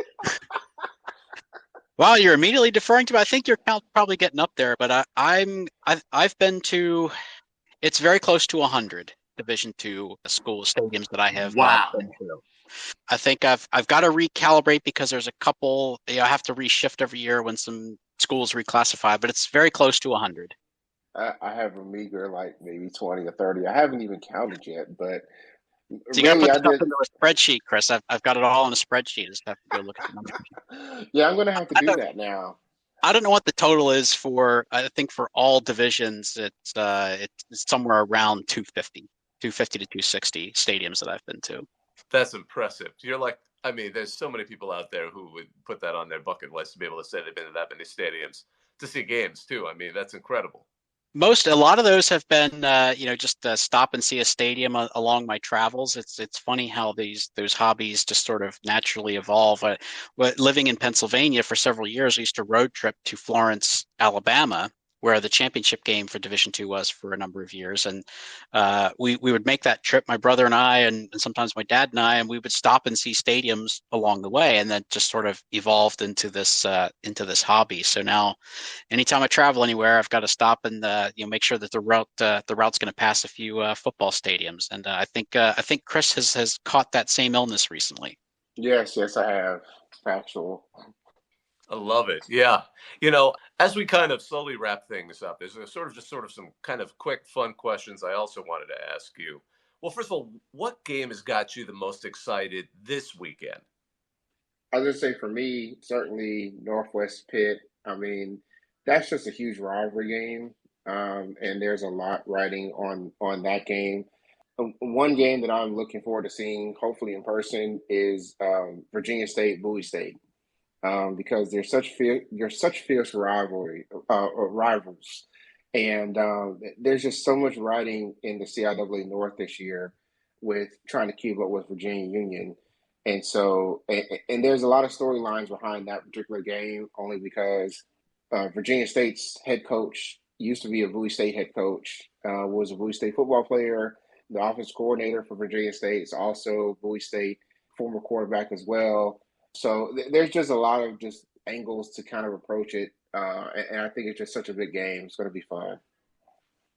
wow, you're immediately deferring to me. I think your count's probably getting up there, but I've been to. It's very close to 100 Division II school stadiums that I have been to. I think I've got to recalibrate because there's a couple. I have to reshift every year when some schools reclassify, but it's very close to 100. I have a meager like maybe 20 or 30. I haven't even counted yet, but so you got to put stuff into a spreadsheet, Chris. I've got it all on a spreadsheet. I just have to go look at the numbers. Yeah, I'm going to have to do that now. I don't know what the total is for. I think for all divisions, it's somewhere around 250 to 260 stadiums that I've been to. That's impressive. You're like, I mean, there's so many people out there who would put that on their bucket list to be able to say they've been to that many stadiums to see games too. I mean, that's incredible. A lot of those have been, just stop and see a stadium along my travels. It's funny how those hobbies just sort of naturally evolve. Living in Pennsylvania for several years, I used to road trip to Florence, Alabama, where the championship game for Division II was for a number of years. And we would make that trip, my brother and I, and sometimes my dad and I, and we would stop and see stadiums along the way, and then just sort of evolved into this hobby. So now, anytime I travel anywhere, I've got to stop and make sure that the route's going to pass a few football stadiums. And I think Chris has caught that same illness recently. Yes, I have. Factual. I love it. Yeah. As we kind of slowly wrap things up, there's sort of some kind of quick, fun questions I also wanted to ask you. Well, first of all, what game has got you the most excited this weekend? I was going to say for me, certainly Northwest Pitt. I mean, that's just a huge rivalry game. And there's a lot riding on that game. One game that I'm looking forward to seeing, hopefully in person, is Virginia State, Bowie State. Because they're such fierce rivals, and there's just so much riding in the CIAA North this year with trying to keep up with Virginia Union, and so and there's a lot of storylines behind that particular game, only because Virginia State's head coach used to be a Bowie State head coach, was a Bowie State football player. The offense coordinator for Virginia State is also Bowie State former quarterback as well. So there's just a lot of just angles to kind of approach it, and I think it's just such a big game. It's going to be fun.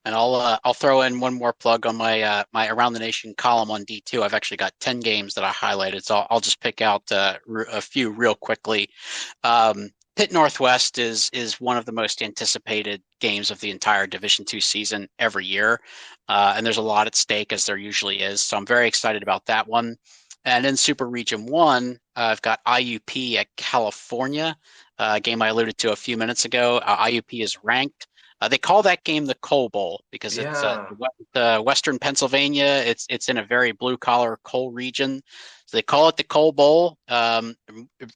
And I'll throw in one more plug on my my Around the Nation column on D2. I've actually got 10 games that I highlighted, so I'll just pick out a few real quickly. Pitt Northwest is one of the most anticipated games of the entire Division II season every year, and there's a lot at stake, as there usually is. So I'm very excited about that one. And in Super Region 1, I've got IUP at California, a game I alluded to a few minutes ago. IUP is ranked. They call that game the Coal Bowl because it's Western Pennsylvania. It's in a very blue-collar coal region. So they call it the Coal Bowl.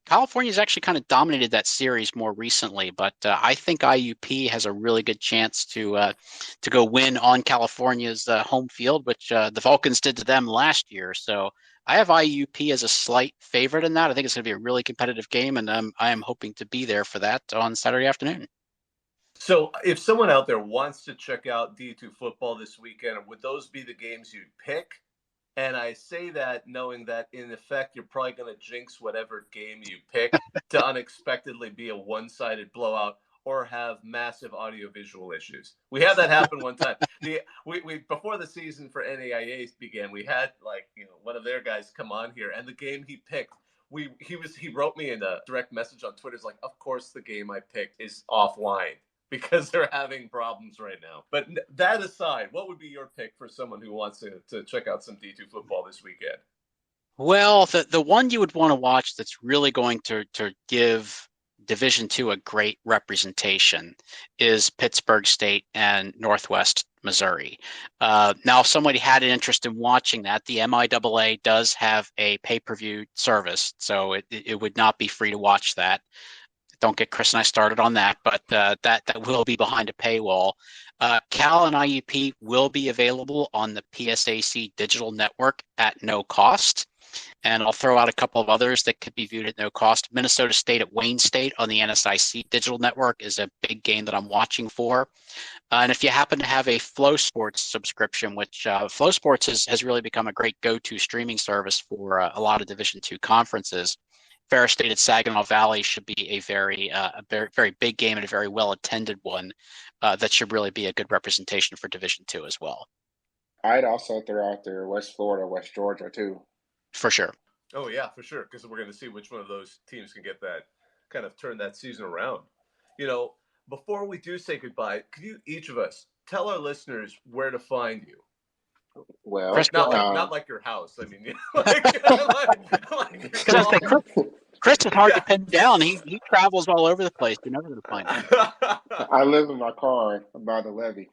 California's actually kind of dominated that series more recently, but I think IUP has a really good chance to go win on California's home field, which the Vulcans did to them last year. So I have IUP as a slight favorite in that. I think it's going to be a really competitive game, and I am hoping to be there for that on Saturday afternoon. So if someone out there wants to check out D2 football this weekend, would those be the games you'd pick? And I say that knowing that, in effect, you're probably going to jinx whatever game you pick to unexpectedly be a one-sided blowout or have massive audio-visual issues. We had that happen one time. We before the season for NAIA began, we had one of their guys come on here, and the game he picked, he wrote me in a direct message on Twitter. It's like, of course the game I picked is offline, because they're having problems right now. But that aside, what would be your pick for someone who wants to check out some D2 football this weekend? Well, the one you would want to watch that's really going to give Division II a great representation is Pittsburgh State and Northwest Missouri. Now, if somebody had an interest in watching that, the MIAA does have a pay-per-view service, so it would not be free to watch that. Don't get Chris and I started on that, but that will be behind a paywall. Cal and IUP will be available on the PSAC digital network at no cost. And I'll throw out a couple of others that could be viewed at no cost. Minnesota State at Wayne State on the NSIC digital network is a big game that I'm watching for. And if you happen to have a FlowSports subscription, which FlowSports has really become a great go-to streaming service for a lot of Division II conferences, Ferris State at Saginaw Valley should be a very big game and a very well-attended one that should really be a good representation for Division II as well. I'd also throw out there West Florida, West Georgia, too. For sure. Oh, yeah, for sure, because we're going to see which one of those teams can get that, kind of turn that season around. Before we do say goodbye, could you, each of us, tell our listeners where to find you? Well, Chris, not like your house. I mean, Chris is hard to pin down. He travels all over the place. You're never going to find him. I live in my car by the levee.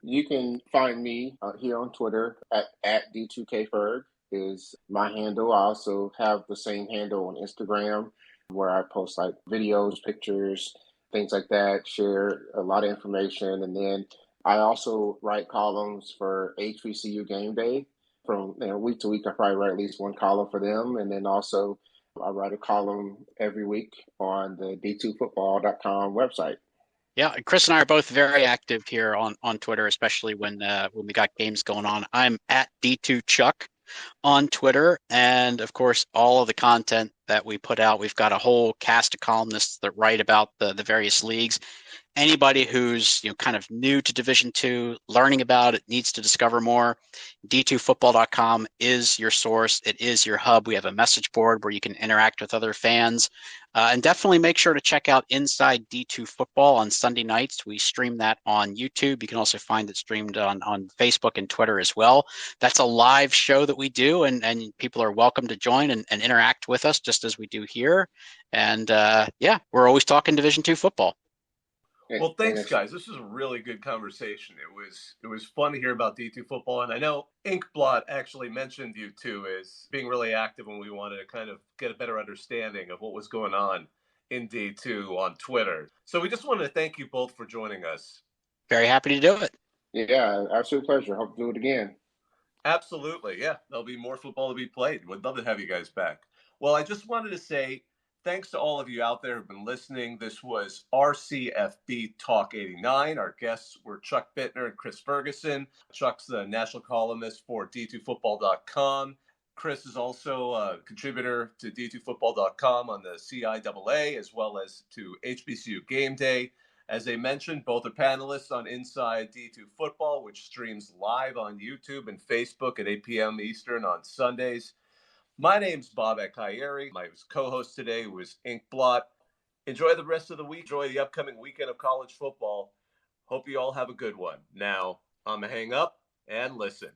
You can find me here on Twitter at D2KFerg is my handle. I also have the same handle on Instagram, where I post like videos, pictures, things like that, share a lot of information. And then I also write columns for HBCU Game Day. From week to week, I probably write at least one column for them. And then also I write a column every week on the D2Football.com website. Yeah, Chris and I are both very active here on Twitter, especially when we got games going on. I'm at D2Chuck on Twitter, and of course, all of the content that we put out, we've got a whole cast of columnists that write about the various leagues. Anybody who's kind of new to Division II, learning about it, needs to discover more, D2Football.com is your source. It is your hub. We have a message board where you can interact with other fans. And definitely make sure to check out Inside D2 Football on Sunday nights. We stream that on YouTube. You can also find it streamed on Facebook and Twitter as well. That's a live show that we do, and people are welcome to join and interact with us just as we do here. And we're always talking Division II football. Well, thanks, guys. This was a really good conversation. It was fun to hear about D2 football, and I know Inkblot actually mentioned you two as being really active when we wanted to kind of get a better understanding of what was going on in D2 on Twitter. So we just wanted to thank you both for joining us. Very happy to do it. Yeah, absolute pleasure. Hope to do it again. Absolutely, yeah. There'll be more football to be played. We'd love to have you guys back. Well, I just wanted to say thanks to all of you out there who've been listening. This was our CFB Talk 89. Our guests were Chuck Bitner and Kris Ferguson. Chuck's the national columnist for D2Football.com. Kris is also a contributor to D2Football.com on the CIAA, as well as to HBCU Game Day. As I mentioned, both are panelists on Inside D2 Football, which streams live on YouTube and Facebook at 8 p.m. Eastern on Sundays. My name's Bob Akayeri. My co-host today was Inkblot. Enjoy the rest of the week. Enjoy the upcoming weekend of college football. Hope you all have a good one. Now, I'm going to hang up and listen.